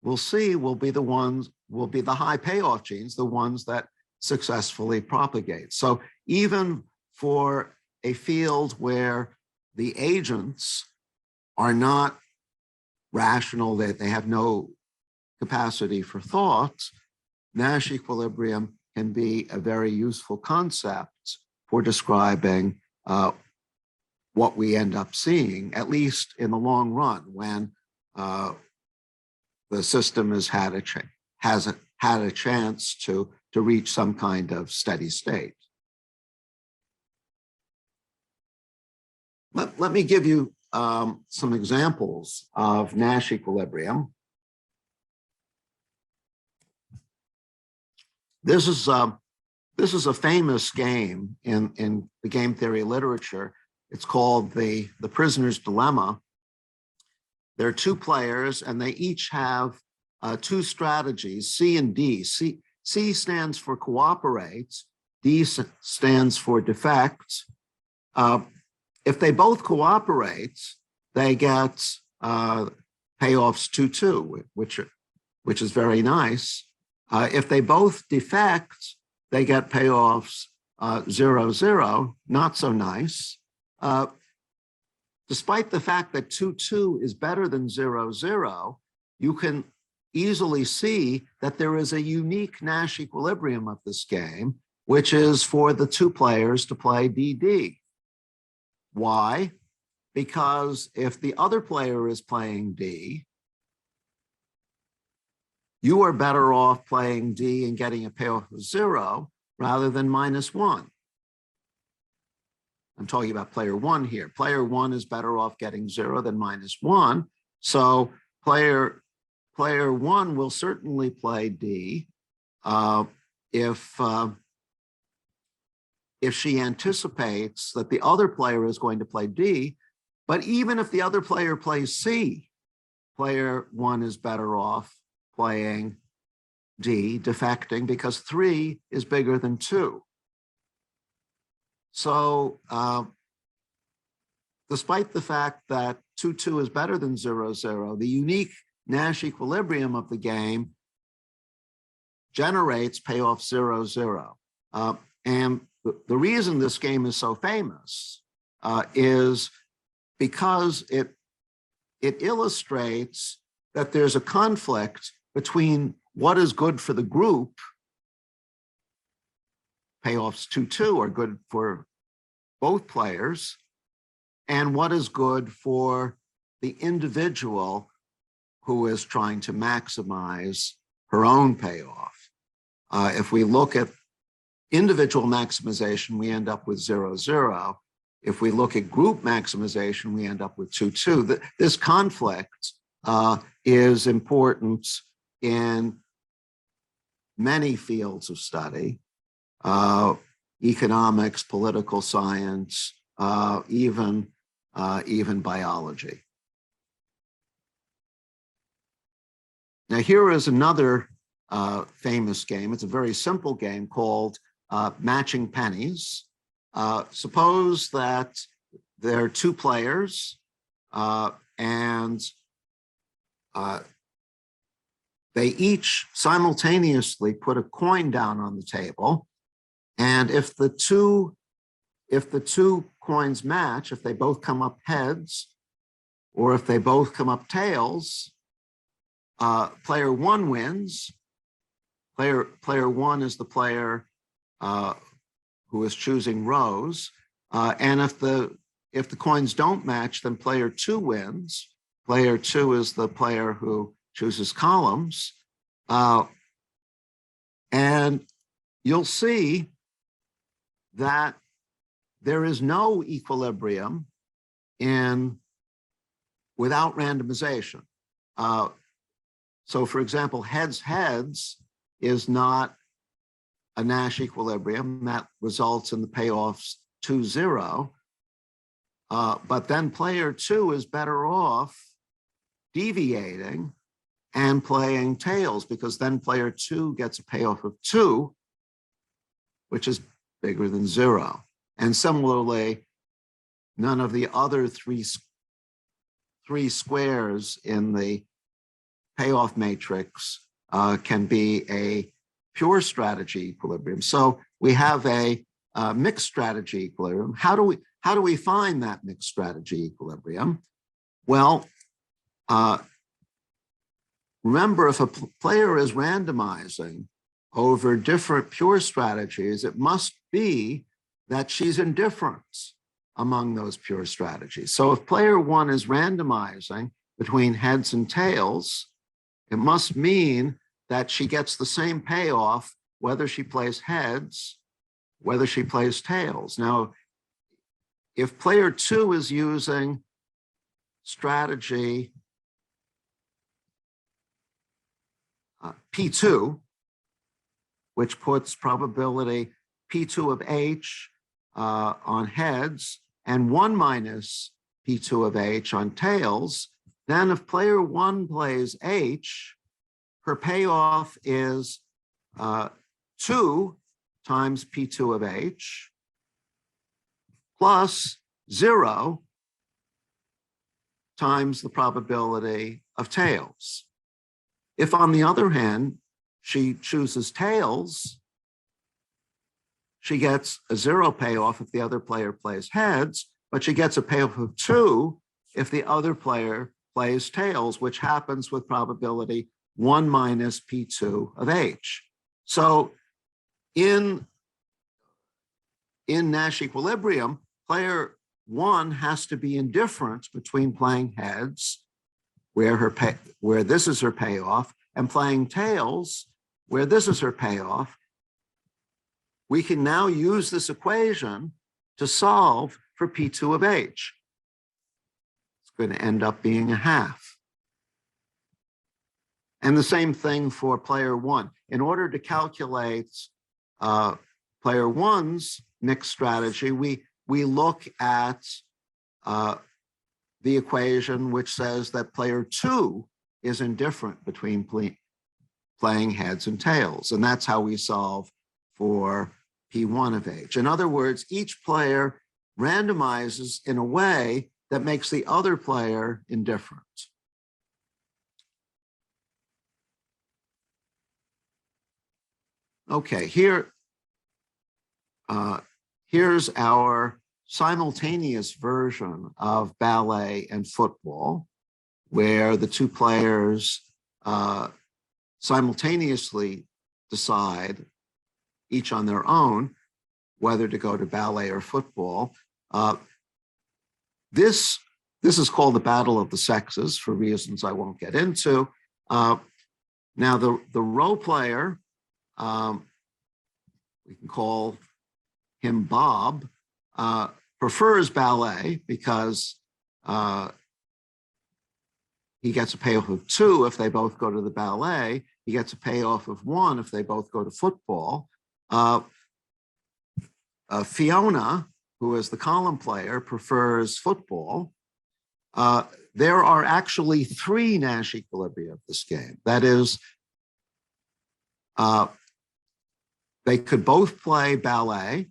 will see will be the high payoff genes, the ones that successfully propagate. So even for a field where the agents are not rational, they have no capacity for thought, Nash equilibrium can be a very useful concept for describing what we end up seeing, at least in the long run, when the system has had a chance to reach some kind of steady state. Let me give you some examples of Nash equilibrium. This is a famous game in the game theory literature. It's called the Prisoner's Dilemma. There are two players, and they each have two strategies, C and D. C stands for cooperate, D stands for defect. If they both cooperate, they get payoffs 2-2, which is very nice. If they both defect, they get payoffs 0-0, not so nice. Despite the fact that 2-2 is better than 0-0, you can easily see that there is a unique Nash equilibrium of this game, which is for the two players to play DD. Why? Because if the other player is playing D, you are better off playing D and getting a payoff of 0 rather than -1. I'm talking about player 1 here. Player 1 is better off getting 0 than -1. So player 1 will certainly play D if she anticipates that the other player is going to play D. But even if the other player plays C, player 1 is better off playing D, defecting, because 3 is bigger than 2. So despite the fact that 2-2 is better than 0-0, the unique Nash equilibrium of the game generates payoff 0-0. And the reason this game is so famous is because it illustrates that there's a conflict between what is good for the group, payoffs 2-2 are good for both players, and what is good for the individual who is trying to maximize her own payoff. If we look at individual maximization, we end up with 0-0. If we look at group maximization, we end up with 2-2. This conflict is important in many fields of study, economics, political science, even biology. Now, here is another famous game. It's a very simple game called matching pennies. Suppose that there are two players and they each simultaneously put a coin down on the table. And if the two coins match, if they both come up heads, or if they both come up tails, player 1 wins. Player 1 is the player who is choosing rows. And if the coins don't match, then player 2 wins. Player 2 is the player who chooses columns. And you'll see that there is no equilibrium without randomization. So for example, heads is not a Nash equilibrium. That results in the payoffs 2-0. But then player 2 is better off deviating and playing tails, because then player 2 gets a payoff of 2, which is bigger than 0. And similarly, none of the other three squares in the payoff matrix can be a pure strategy equilibrium. So we have a mixed strategy equilibrium. How do we find that mixed strategy equilibrium? Well, remember, if a player is randomizing over different pure strategies, it must be that she's indifferent among those pure strategies. So if player one is randomizing between heads and tails, it must mean that she gets the same payoff whether she plays heads, whether she plays tails. Now, if player two is using strategy P2, which puts probability P2 of H on heads and 1 minus P2 of H on tails, then if player one plays H, her payoff is 2 times P2 of H plus 0 times the probability of tails. If, on the other hand, she chooses tails, she gets a 0 payoff if the other player plays heads, but she gets a payoff of 2 if the other player plays tails, which happens with probability 1 minus P2 of H. So in Nash equilibrium, player one has to be indifferent between playing heads, where this is her payoff, and playing tails, where this is her payoff. We can now use this equation to solve for P2 of H. It's going to end up being a half. And the same thing for player one. In order to calculate player one's mixed strategy, we look at the equation which says that player two is indifferent between playing heads and tails. And that's how we solve for P1 of H. In other words, each player randomizes in a way that makes the other player indifferent. Okay, here's our simultaneous version of ballet and football, where the two players simultaneously decide, each on their own, whether to go to ballet or football. This is called the Battle of the Sexes for reasons I won't get into. Now, the role player, we can call him Bob, prefers ballet because he gets a payoff of 2 if they both go to the ballet. He gets a payoff of 1 if they both go to football. Fiona, who is the column player, prefers football. There are actually 3 Nash equilibria of this game. That is, they could both play ballet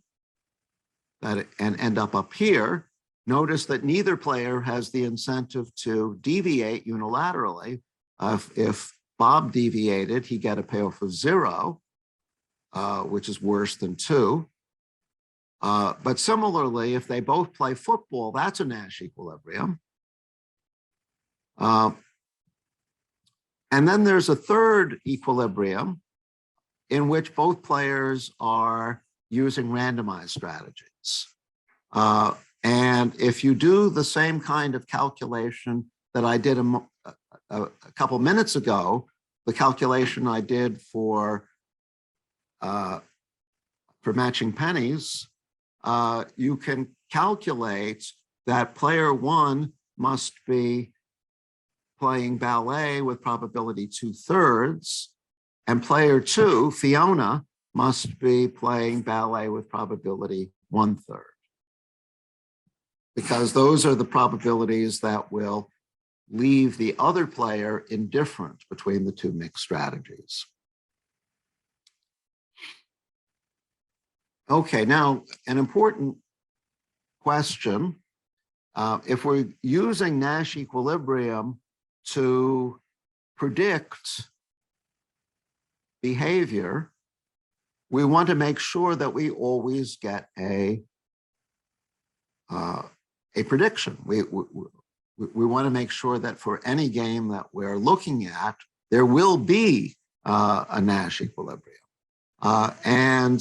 and end up here. Notice that neither player has the incentive to deviate unilaterally. If Bob deviated, he'd get a payoff of 0, which is worse than 2. But similarly, if they both play football, that's a Nash equilibrium. And then there's a third equilibrium in which both players are using randomized strategies. And if you do the same kind of calculation that I did a couple minutes ago, the calculation I did for matching pennies, you can calculate that player one must be playing ballet with probability 2/3, and player two, Fiona, must be playing ballet with probability 1/3. Because those are the probabilities that will leave the other player indifferent between the two mixed strategies. Okay, now an important question. If we're using Nash equilibrium to predict behavior, we want to make sure that we always get a prediction. We want to make sure that for any game that we're looking at, there will be a Nash equilibrium. And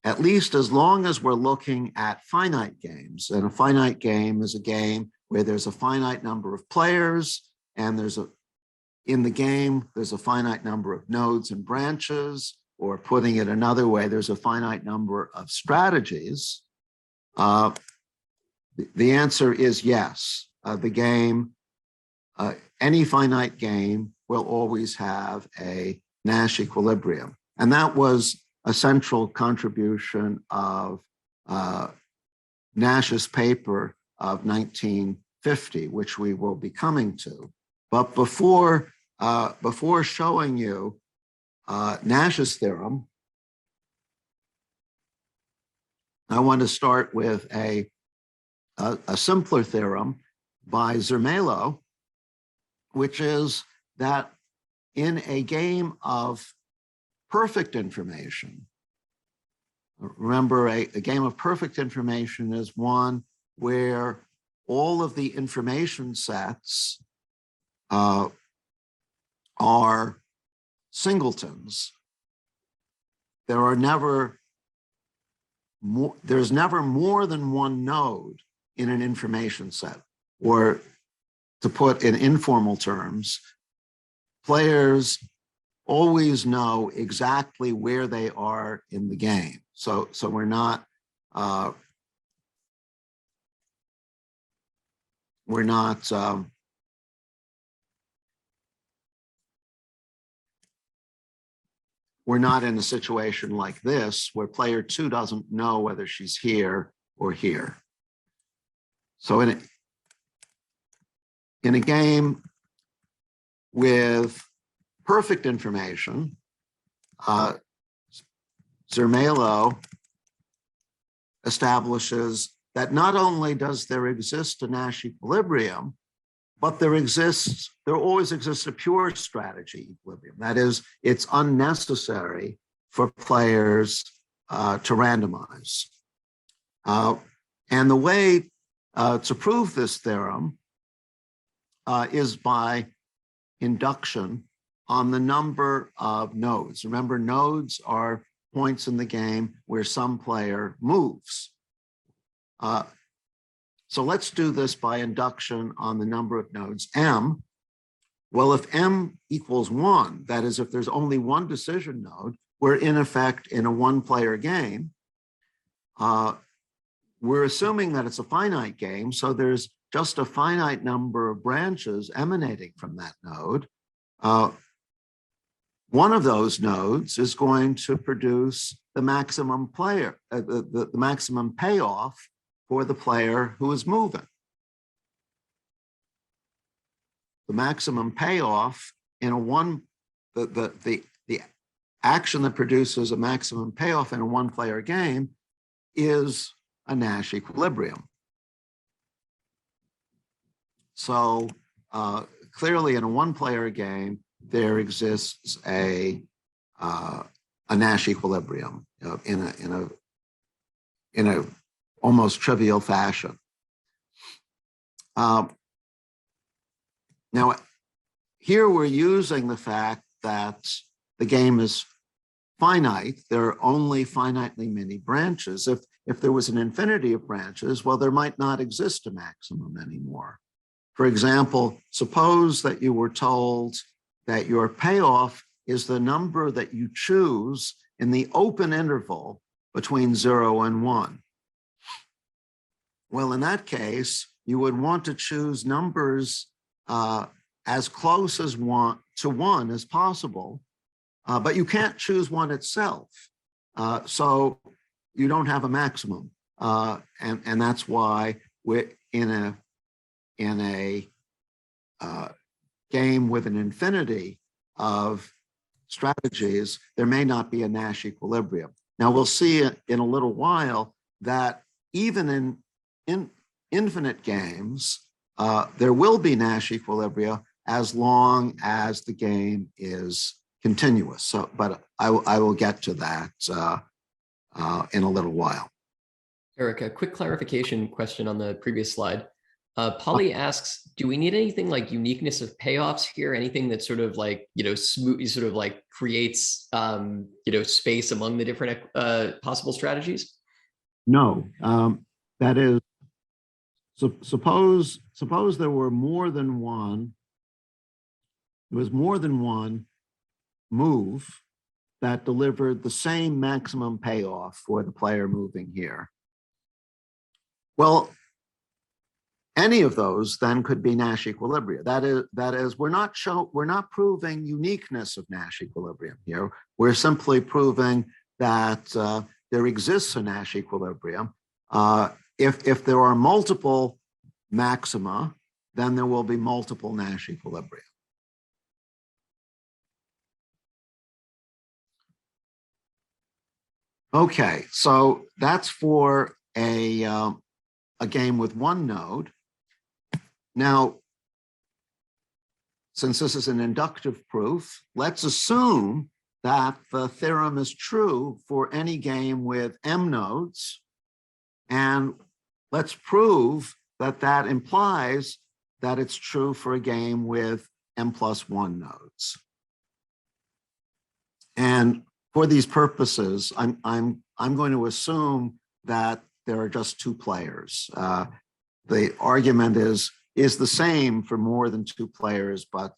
at least as long as we're looking at finite games, and a finite game is a game where there's a finite number of players, and in the game, there's a finite number of nodes and branches, or putting it another way, there's a finite number of strategies. The answer is yes. Any finite game will always have a Nash equilibrium. And that was a central contribution of Nash's paper of 1950, which we will be coming to. But before showing you Nash's theorem, I want to start with a simpler theorem by Zermelo, which is that in a game of perfect information, remember a game of perfect information is one where all of the information sets are singletons. There's never more than one node in an information set. Or to put in informal terms, players always know exactly where they are in the game. So we're not in a situation like this where player 2 doesn't know whether she's here or here. So in a game with perfect information, Zermelo establishes that not only does there exist a Nash equilibrium, but there always exists a pure strategy equilibrium. That is, it's unnecessary for players to randomize. And the way to prove this theorem is by induction on the number of nodes. Remember, nodes are points in the game where some player moves. So let's do this by induction on the number of nodes, m. Well, if m equals 1, that is, if there's only one decision node, we're in effect in a one-player game. We're assuming that it's a finite game, so there's just a finite number of branches emanating from that node. One of those nodes is going to produce the maximum the maximum payoff for the player who is moving. The maximum payoff in the action that produces a maximum payoff in a one-player game is a Nash equilibrium. So clearly in a one-player game, there exists a Nash equilibrium in a almost trivial fashion. Now, here we're using the fact that the game is finite. There are only finitely many branches. If there was an infinity of branches, well, there might not exist a maximum anymore. For example, suppose that you were told that your payoff is the number that you choose in the open interval between 0 and 1. Well, in that case, you would want to choose numbers as close as 1 as possible, but you can't choose 1 itself. So you don't have a maximum. And that's why we're in a game with an infinity of strategies, there may not be a Nash equilibrium. Now we'll see in a little while that even in infinite games, there will be Nash equilibria as long as the game is continuous. So, but I will get to that in a little while. Eric, a quick clarification question on the previous slide. Polly asks, do we need anything like uniqueness of payoffs here? Anything that sort of like, smooth, sort of like creates, space among the different possible strategies? No, that is, suppose there were more than one, there was more than one move that delivered the same maximum payoff for the player moving here. Well, any of those then could be Nash equilibria. That is, we're not proving uniqueness of Nash equilibrium here. We're simply proving that there exists a Nash equilibrium. If there are multiple maxima, then there will be multiple Nash equilibria. Okay, so that's for a game with one node. Now, since this is an inductive proof, let's assume that the theorem is true for any game with m nodes, and let's prove that that implies that it's true for a game with m+1 nodes. And for these purposes, I'm going to assume that there are just two players. The argument is the same for more than two players, but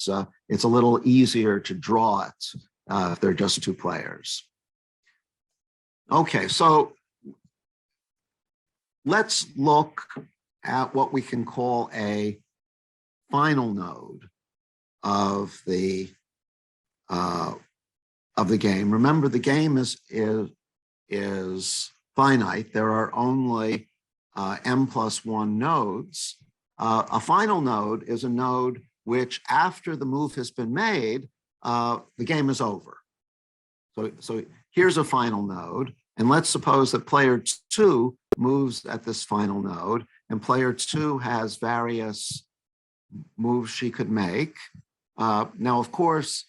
it's a little easier to draw it if they're just two players. Okay, so let's look at what we can call a final node of the game. Remember, the game is finite. There are only m+1 nodes. A final node is a node which, after the move has been made, the game is over. So here's a final node, and let's suppose that player 2 moves at this final node, and player 2 has various moves she could make. Now, of course,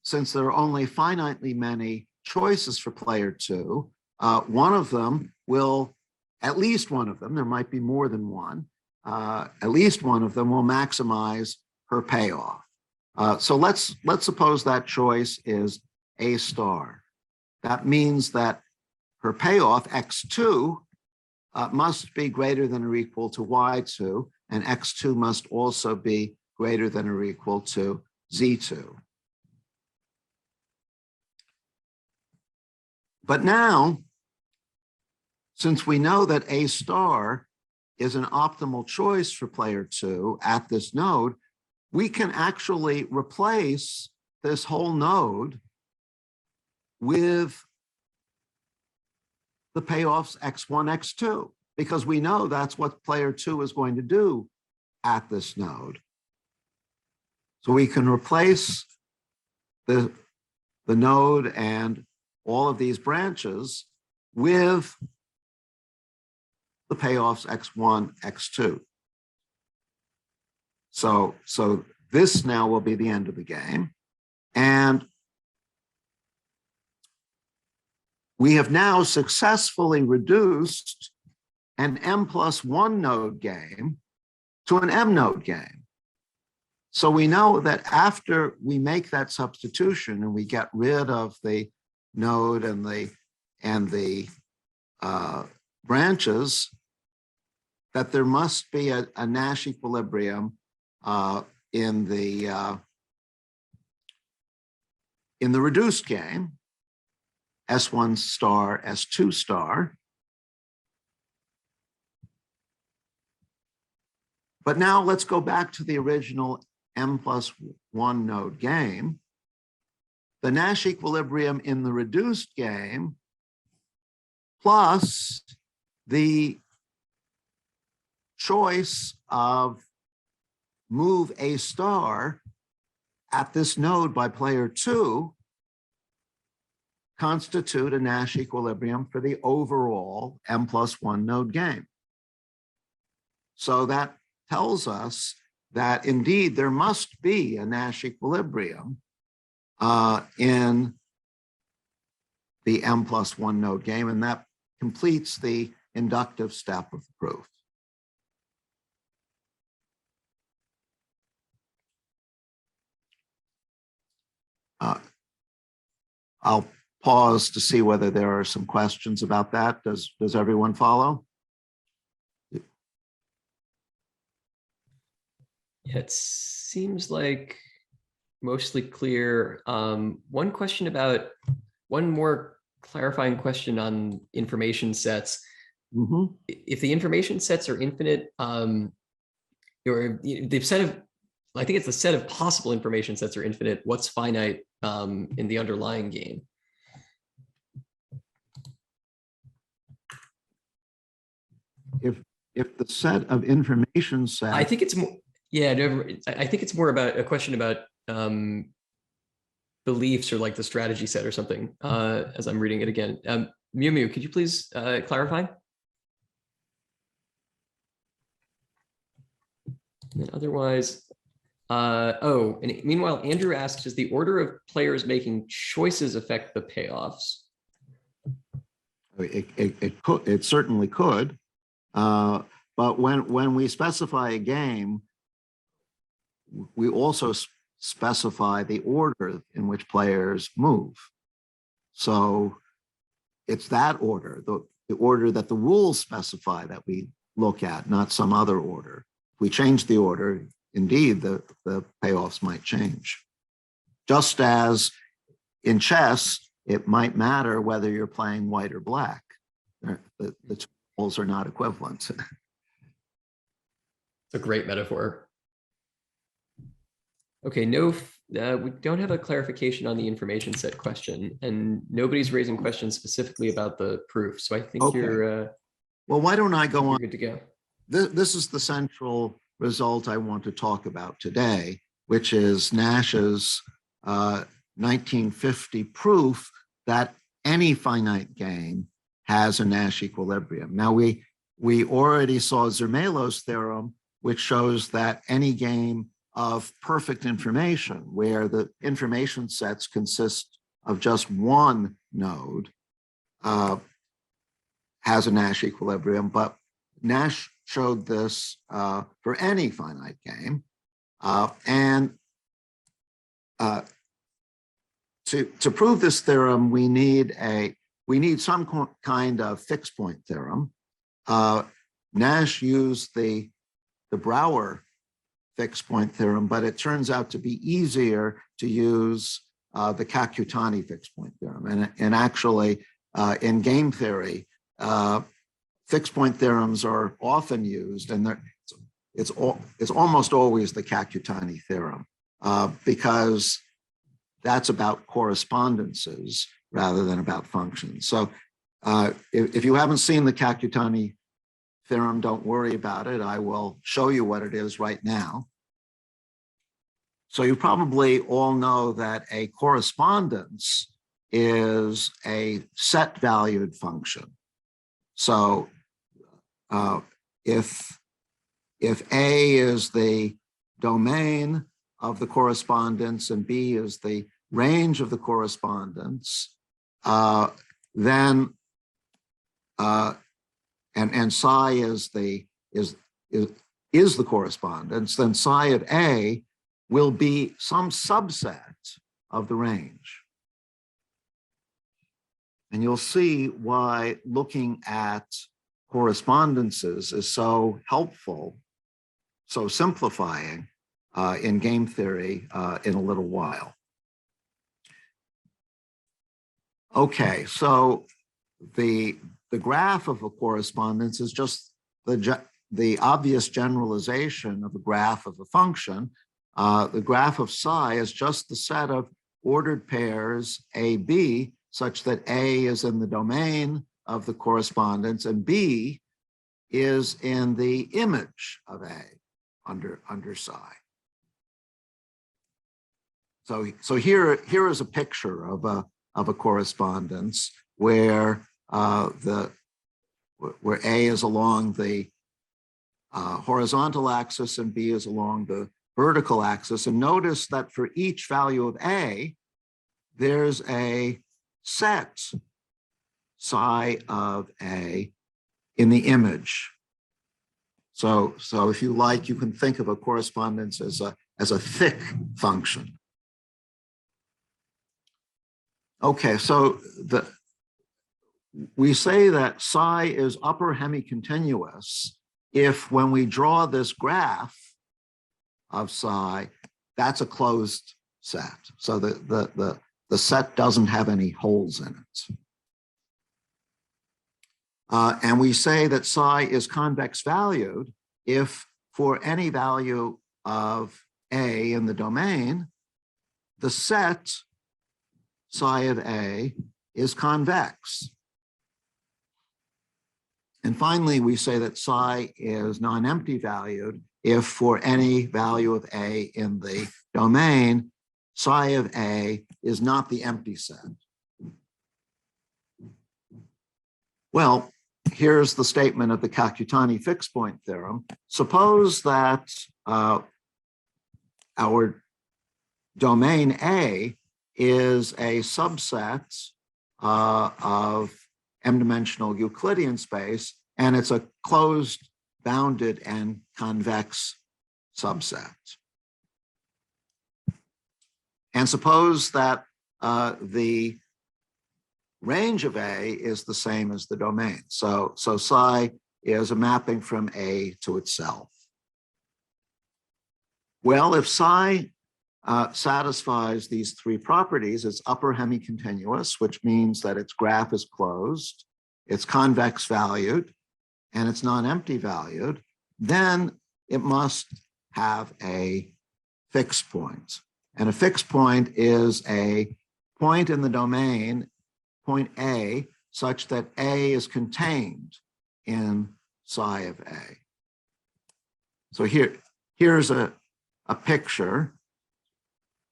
since there are only finitely many choices for player 2, one of them will, at least one of them, there might be more than one, at least one of them will maximize her payoff. So let's suppose that choice is A star. That means that her payoff, x2, must be greater than or equal to y2, and x2 must also be greater than or equal to z2. But now, since we know that A star is an optimal choice for player 2 at this node, we can actually replace this whole node with the payoffs x1, x2, because we know that's what player 2 is going to do at this node. So we can replace the node and all of these branches with the payoffs x1, x2. So this now will be the end of the game. And we have now successfully reduced an m+1 node game to an m node game. So we know that after we make that substitution and we get rid of the node and the branches, that there must be a Nash equilibrium in the reduced game, S1 star, S2 star. But now let's go back to the original m+1 node game. The Nash equilibrium in the reduced game plus the choice of move A star at this node by player 2 constitute a Nash equilibrium for the overall m+1 node game. So that tells us that indeed there must be a Nash equilibrium in the M+1 node game, and that completes the inductive step of the proof. I'll pause to see whether there are some questions about that. Does everyone follow? Yeah, it seems like mostly clear. One more clarifying question on information sets. Mm-hmm. If the information sets are infinite, or the set of, I think it's the set of possible information sets are infinite, what's finite in the underlying game? If the set of information sets, I think it's more, yeah, I think it's more about a question about beliefs or like the strategy set or something, as I'm reading it again. Miu Miu, could you please clarify? And otherwise, oh, and meanwhile, Andrew asks, does the order of players making choices affect the payoffs? it certainly could, but when we specify a game, we also specify the order in which players move. So it's that order, the order that the rules specify, that we look at, not some other order. If we change the order, indeed, the payoffs might change. Just as in chess, it might matter whether you're playing white or black. The two rules are not equivalent. It's a great metaphor. Okay, we don't have a clarification on the information set question, and nobody's raising questions specifically about the proof. So I think Okay. you're Well, why don't I go on? good to go. This is the central result I want to talk about today, which is Nash's 1950 proof that any finite game has a Nash equilibrium. Now, we already saw Zermelo's theorem, which shows that any game of perfect information, where the information sets consist of just one node, has a Nash equilibrium. But Nash showed this for any finite game, to prove this theorem, we need some kind of fixed point theorem. Nash used the Brouwer fixed point theorem, but it turns out to be easier to use the Kakutani fixed point theorem. And actually, in game theory, fixed point theorems are often used, and it's almost always the Kakutani theorem, because that's about correspondences rather than about functions. So if you haven't seen the Kakutani theorem, don't worry about it. I will show you what it is right now. So you probably all know that a correspondence is a set valued function. So if A is the domain of the correspondence and B is the range of the correspondence, then and psi is the correspondence, then psi of A will be some subset of the range. And you'll see why looking at correspondences is so helpful, so simplifying in game theory in a little while. Okay, so the graph of a correspondence is just the obvious generalization of a graph of a function. The graph of psi is just the set of ordered pairs A, B, such that A is in the domain of the correspondence and B is in the image of A under psi. So here is a picture of a correspondence where where A is along the horizontal axis and B is along the vertical axis. And notice that for each value of A, there's a set psi of A in the image. So if you like, you can think of a correspondence as a thick function. Okay, so we say that psi is upper hemicontinuous if when we draw this graph of psi, that's a closed set. So the set doesn't have any holes in it. And we say that psi is convex valued if for any value of A in the domain, the set psi of A is convex. And finally, we say that psi is non-empty valued if for any value of A in the domain, psi of A is not the empty set. Well, here's the statement of the Kakutani fixed point theorem. Suppose that our domain A is a subset of m-dimensional Euclidean space, and it's a closed, bounded, and convex subset. And suppose that the range of A is the same as the domain. So psi is a mapping from A to itself. Well, if psi satisfies these three properties, it's upper hemicontinuous, which means that its graph is closed, it's convex valued, and it's non-empty valued, then it must have a fixed point. And a fixed point is a point in the domain, point A, such that A is contained in psi of A. So here's a picture.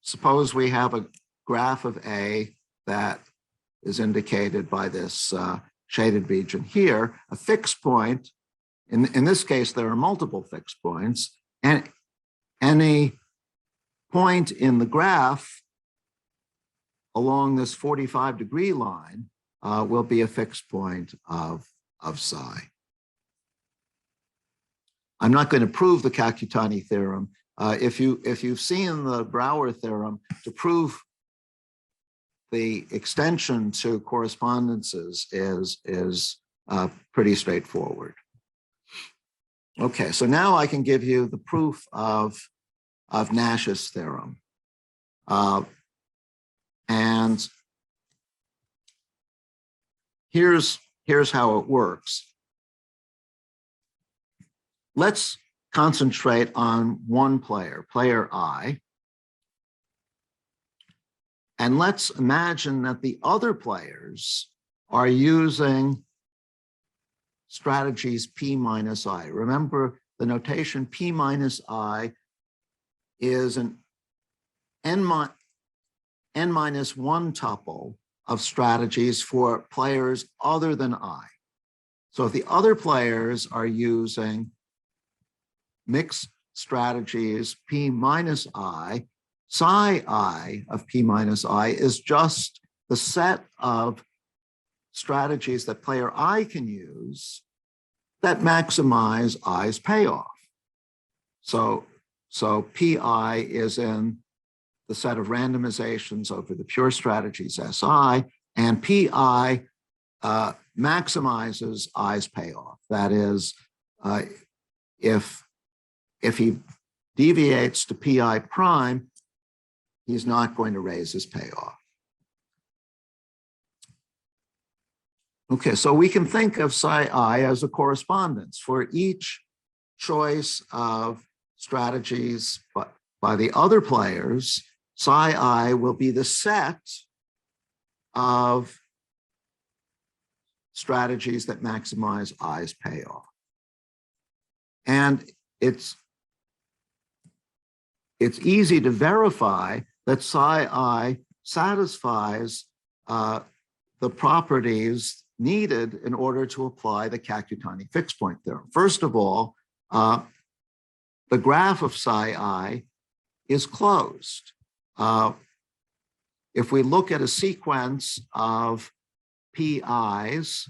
Suppose we have a graph of A that is indicated by this shaded region here. A fixed point, in this case, there are multiple fixed points, and any point in the graph along this 45-degree line will be a fixed point of psi. I'm not going to prove the Kakutani theorem. If you've seen the Brouwer theorem, to prove the extension to correspondences is pretty straightforward. Okay, so now I can give you the proof of Nash's theorem. And here's how it works. Let's concentrate on one player, player I. And let's imagine that the other players are using strategies P minus I. Remember, the notation P minus I is an n minus one tuple of strategies for players other than I. So if the other players are using mixed strategies P minus I, psi I of P minus I is just the set of strategies that player I can use that maximize I's payoff. So PI is in the set of randomizations over the pure strategies SI, and PI maximizes I's payoff. That is, if he deviates to PI prime, he's not going to raise his payoff. Okay, so we can think of psi I as a correspondence for each choice of strategies by the other players. Psi I will be the set of strategies that maximize I's payoff. And it's easy to verify that psi I satisfies the properties needed in order to apply the Kakutani fixed point theorem. First of all, the graph of psi I is closed. if we look at a sequence of PIs,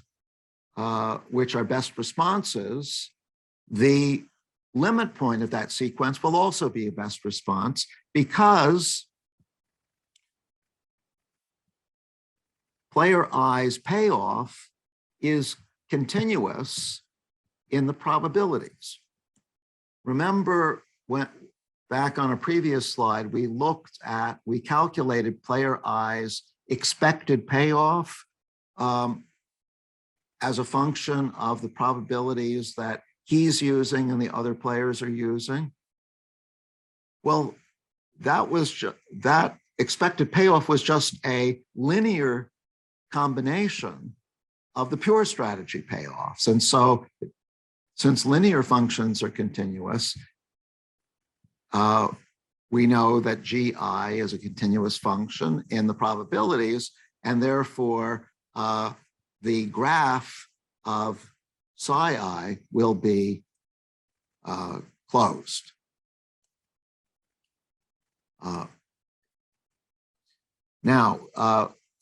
which are best responses, the limit point of that sequence will also be a best response because player I's payoff is continuous in the probabilities. Remember when back on a previous slide, we calculated player I's expected payoff as a function of the probabilities that he's using and the other players are using. Well, that expected payoff was just a linear combination of the pure strategy payoffs. And so since linear functions are continuous, we know that GI is a continuous function in the probabilities, and therefore the graph of psi I will be closed. Now,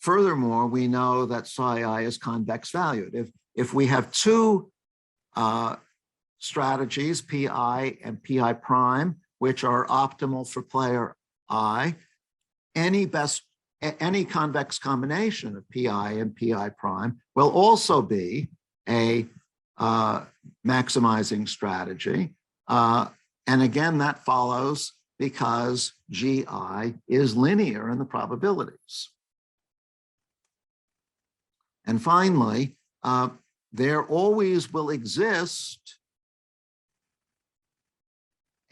furthermore, we know that psi I is convex valued. If we have two strategies, PI and PI prime, which are optimal for player I, any convex combination of PI and PI prime will also be a maximizing strategy. And again, that follows because GI is linear in the probabilities. And finally, there always will exist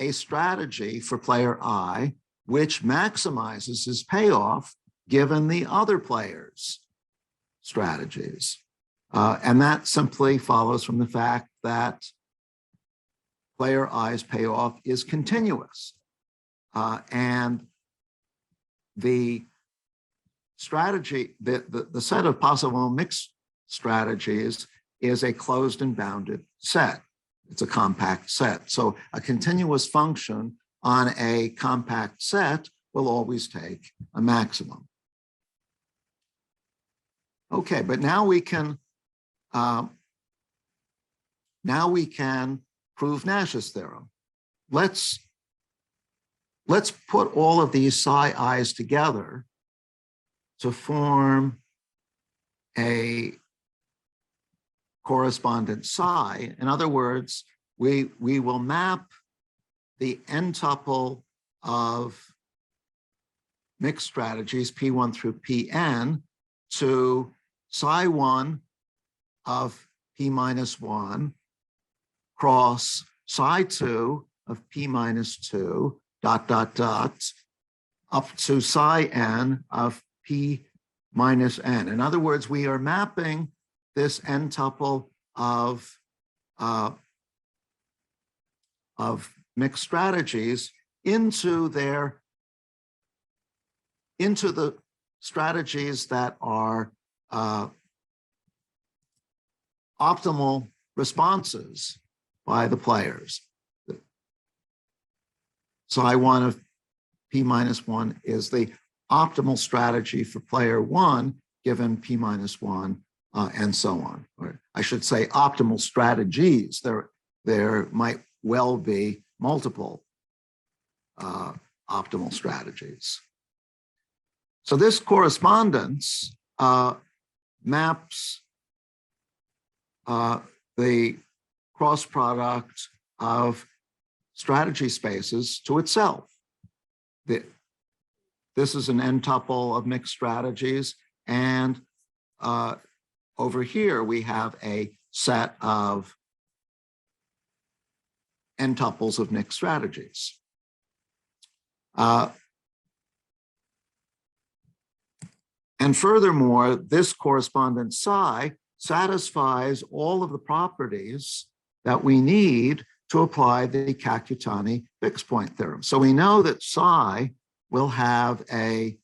a strategy for player I which maximizes his payoff given the other players' strategies. And that simply follows from the fact that player I's payoff is continuous. And the strategy, the set of possible mixed strategies is a closed and bounded set. It's a compact set. So a continuous function on a compact set will always take a maximum. Okay, but now we can prove Nash's theorem. Let's put all of these psi i's together to form a correspondent psi. In other words, we will map the n-tuple of mixed strategies, P1 through Pn, to psi1 of P minus 1 cross psi2 of P minus 2 ... up to psi n of P minus n. In other words, we are mapping this n-tuple of mixed strategies into the strategies that are optimal responses by the players. Psi1 of P minus 1 is the optimal strategy for player 1 given P minus 1 and so on. Or I should say optimal strategies. There might well be multiple optimal strategies. So this correspondence maps the cross product of strategy spaces to itself. This is an n-tuple of mixed strategies, and over here we have a set of n-tuples of mixed strategies. And furthermore, this correspondent psi satisfies all of the properties that we need to apply the Kakutani fixed point theorem. So we know that psi will have a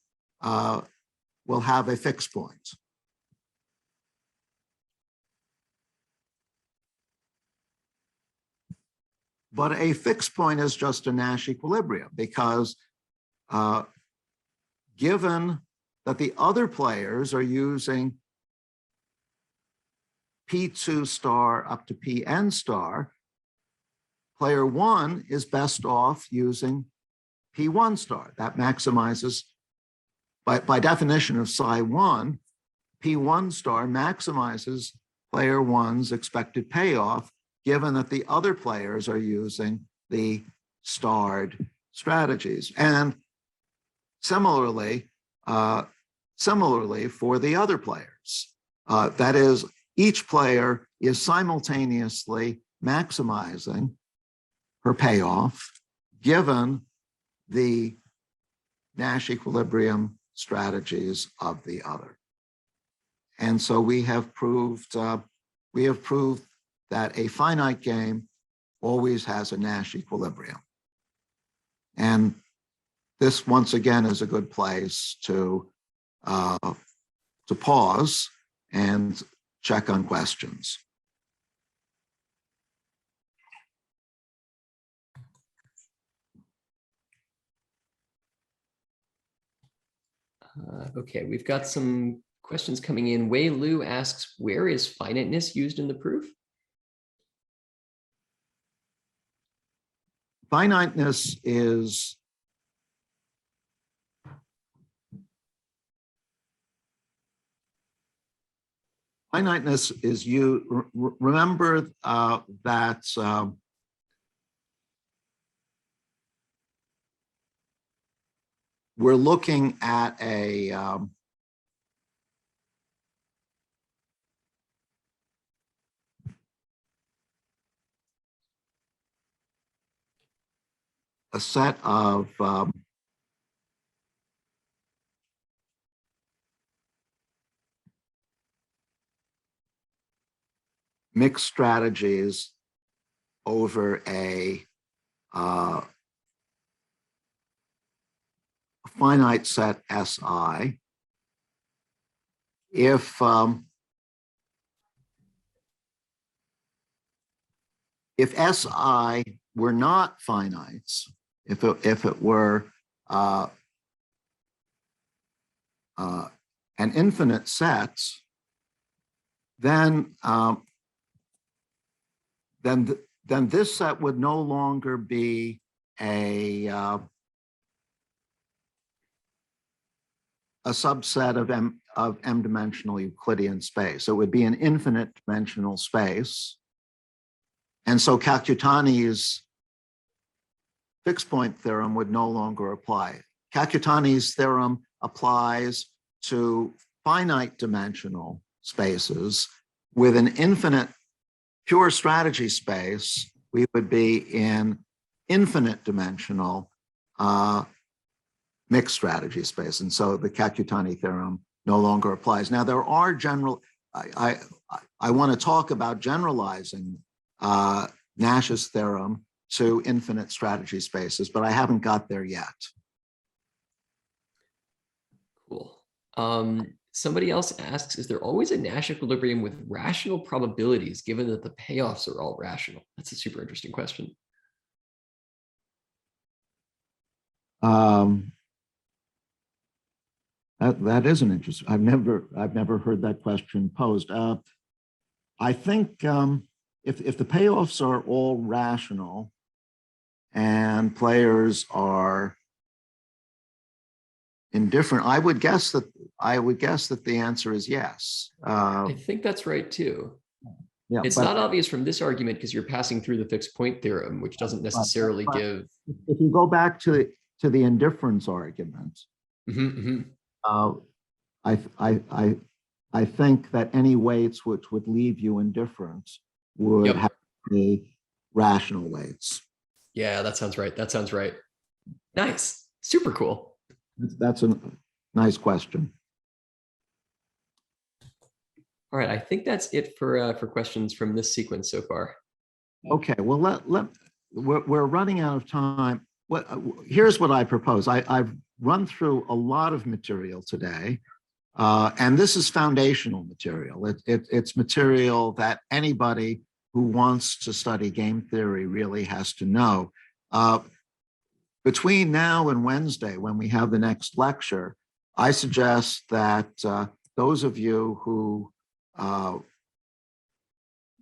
fixed point. But a fixed point is just a Nash equilibrium because given that the other players are using P2 star up to Pn star, player one is best off using P1 star. That maximizes, by definition of psi one, P1 star maximizes player one's expected payoff, given that the other players are using the starred strategies. And similarly for the other players, that is, each player is simultaneously maximizing her payoff given the Nash equilibrium strategies of the other. And so we have proved that a finite game always has a Nash equilibrium. And this, once again, is a good place to pause and check on questions. Okay, we've got some questions coming in. Wei Lu asks, where is finiteness used in the proof? Finiteness is you remember that we're looking at a set of mixed strategies over a finite set Si. If Si were not finites, if it were an infinite set, then this set would no longer be a subset of m-dimensional Euclidean space. It would be an infinite dimensional space. And so Kakutani's fixed point theorem would no longer apply. Kakutani's theorem applies to finite dimensional spaces. With an infinite pure strategy space, we would be in infinite dimensional mixed strategy space. And so the Kakutani theorem no longer applies. Now there are I want to talk about generalizing Nash's theorem to infinite strategy spaces, but I haven't got there yet. Cool. Somebody else asks, is there always a Nash equilibrium with rational probabilities given that the payoffs are all rational? That's a super interesting question. That is an interesting. I've never heard that question posed. I think if the payoffs are all rational and players are indifferent, I would guess that the answer is yes. I think that's right too. Yeah, it's not obvious from this argument because you're passing through the fixed point theorem, which doesn't necessarily give. If you go back to the indifference argument, I think that any weights which would leave you indifferent would have to be rational weights. Yeah, that sounds right. That sounds right. Nice. Super cool. That's a nice question. All right, I think that's it for questions from this sequence so far. Okay, well, we're running out of time. Here's what I propose. I've run through a lot of material today, and this is foundational material. It's material that anybody who wants to study game theory really has to know. Between now and Wednesday, when we have the next lecture, I suggest that those of you who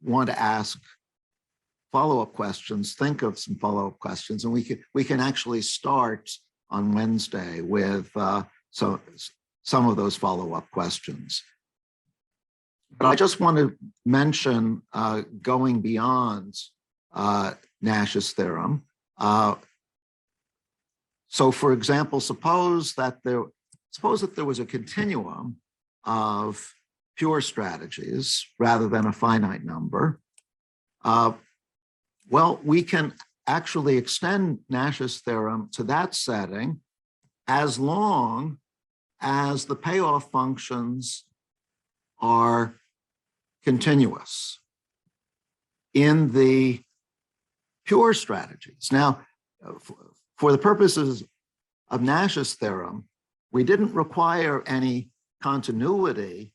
want to ask follow-up questions, think of some follow-up questions, and we can actually start on Wednesday with some of those follow-up questions. But I just want to mention going beyond Nash's theorem. So, for example, suppose that there was a continuum of pure strategies rather than a finite number. Well, we can actually extend Nash's theorem to that setting as long as the payoff functions are continuous in the pure strategies. Now, for the purposes of Nash's theorem, we didn't require any continuity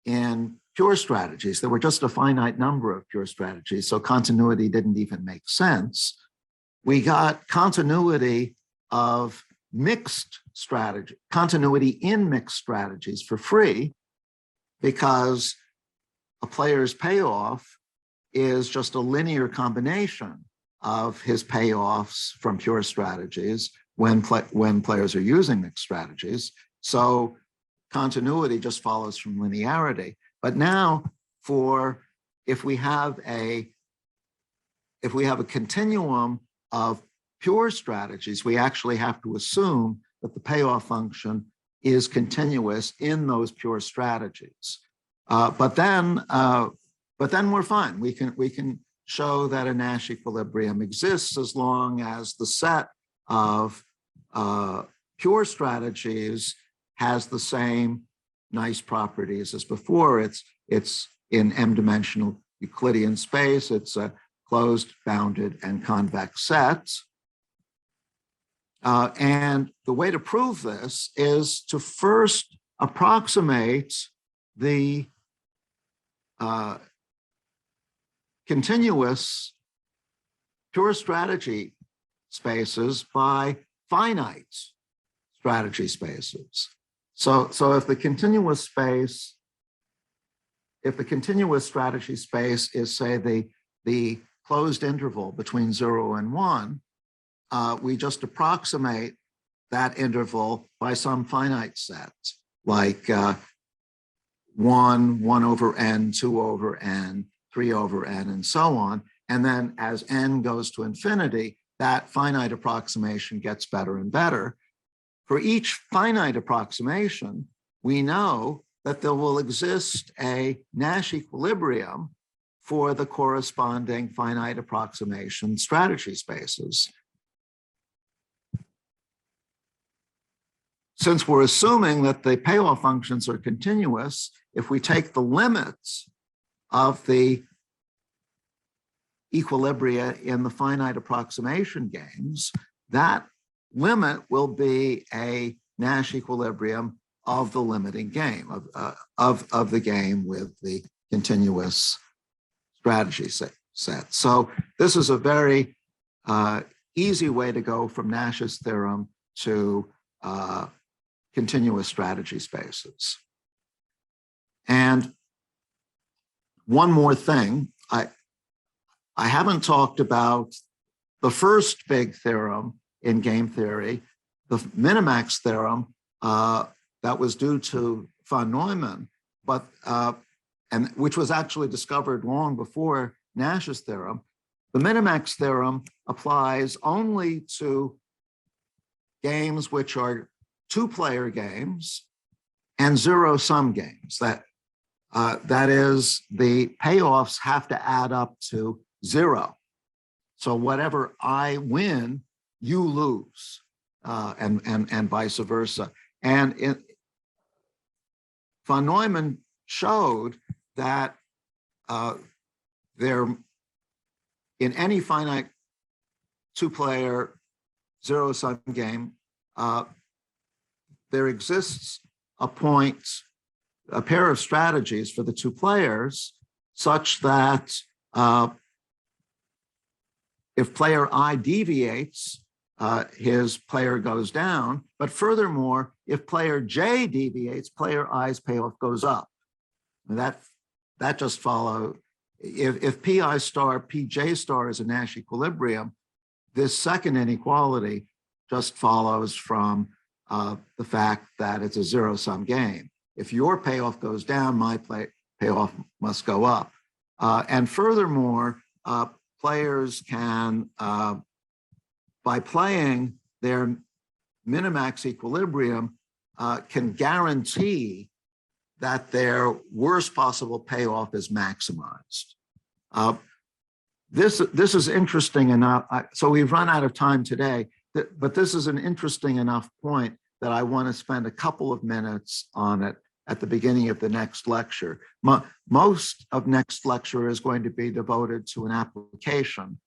in pure strategies. There were just a finite number of pure strategies, so continuity didn't even make sense. We got continuity of mixed strategy, continuity in mixed strategies for free, because a player's payoff is just a linear combination of his payoffs from pure strategies when players are using mixed strategies. So continuity just follows from linearity. But now, if we have a continuum of pure strategies, we actually have to assume that the payoff function is continuous in those pure strategies. But then we're fine. We can show that a Nash equilibrium exists as long as the set of pure strategies has the same nice properties as before. It's in m-dimensional Euclidean space. It's a closed, bounded, and convex set. And the way to prove this is to first approximate the continuous pure strategy spaces by finite strategy spaces. So if the continuous strategy space is, say, the closed interval between 0 and 1, we just approximate that interval by some finite set, like 1 over n, 2 over n, 3 over n, and so on. And then as n goes to infinity, that finite approximation gets better and better. For each finite approximation, we know that there will exist a Nash equilibrium for the corresponding finite approximation strategy spaces. Since we're assuming that the payoff functions are continuous, if we take the limits of the equilibria in the finite approximation games, that limit will be a Nash equilibrium of the limiting game, of the game with the continuous strategy set. So this is a very easy way to go from Nash's theorem to continuous strategy spaces. And one more thing, I haven't talked about the first big theorem in game theory, the minimax theorem that was due to von Neumann, and which was actually discovered long before Nash's theorem. The minimax theorem applies only to games which are two-player games and zero-sum games. That is, the payoffs have to add up to 0. So whatever I win, you lose, and vice versa. And von Neumann showed that there, in any finite two-player zero-sum game, there exists a pair of strategies for the two players such that if player I deviates, his player goes down. But furthermore, if player J deviates, player I's payoff goes up. And that just follows. If Pi star, Pj star is a Nash equilibrium, this second inequality just follows from the fact that it's a zero-sum game. If your payoff goes down, my payoff must go up. And furthermore, players can, by playing their minimax equilibrium, can guarantee that their worst possible payoff is maximized. This is interesting enough. So we've run out of time today, but this is an interesting enough point that I want to spend a couple of minutes on it at the beginning of the next lecture. Most of next lecture is going to be devoted to an application,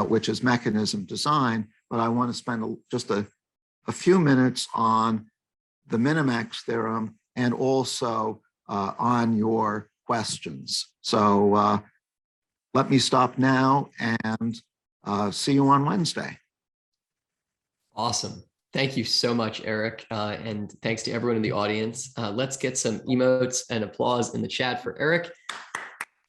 which is mechanism design, but I want to spend just a few minutes on the minimax theorem and also on your questions. So let me stop now and see you on Wednesday. Awesome. Thank you so much, Eric. And thanks to everyone in the audience. Let's get some emotes and applause in the chat for Eric.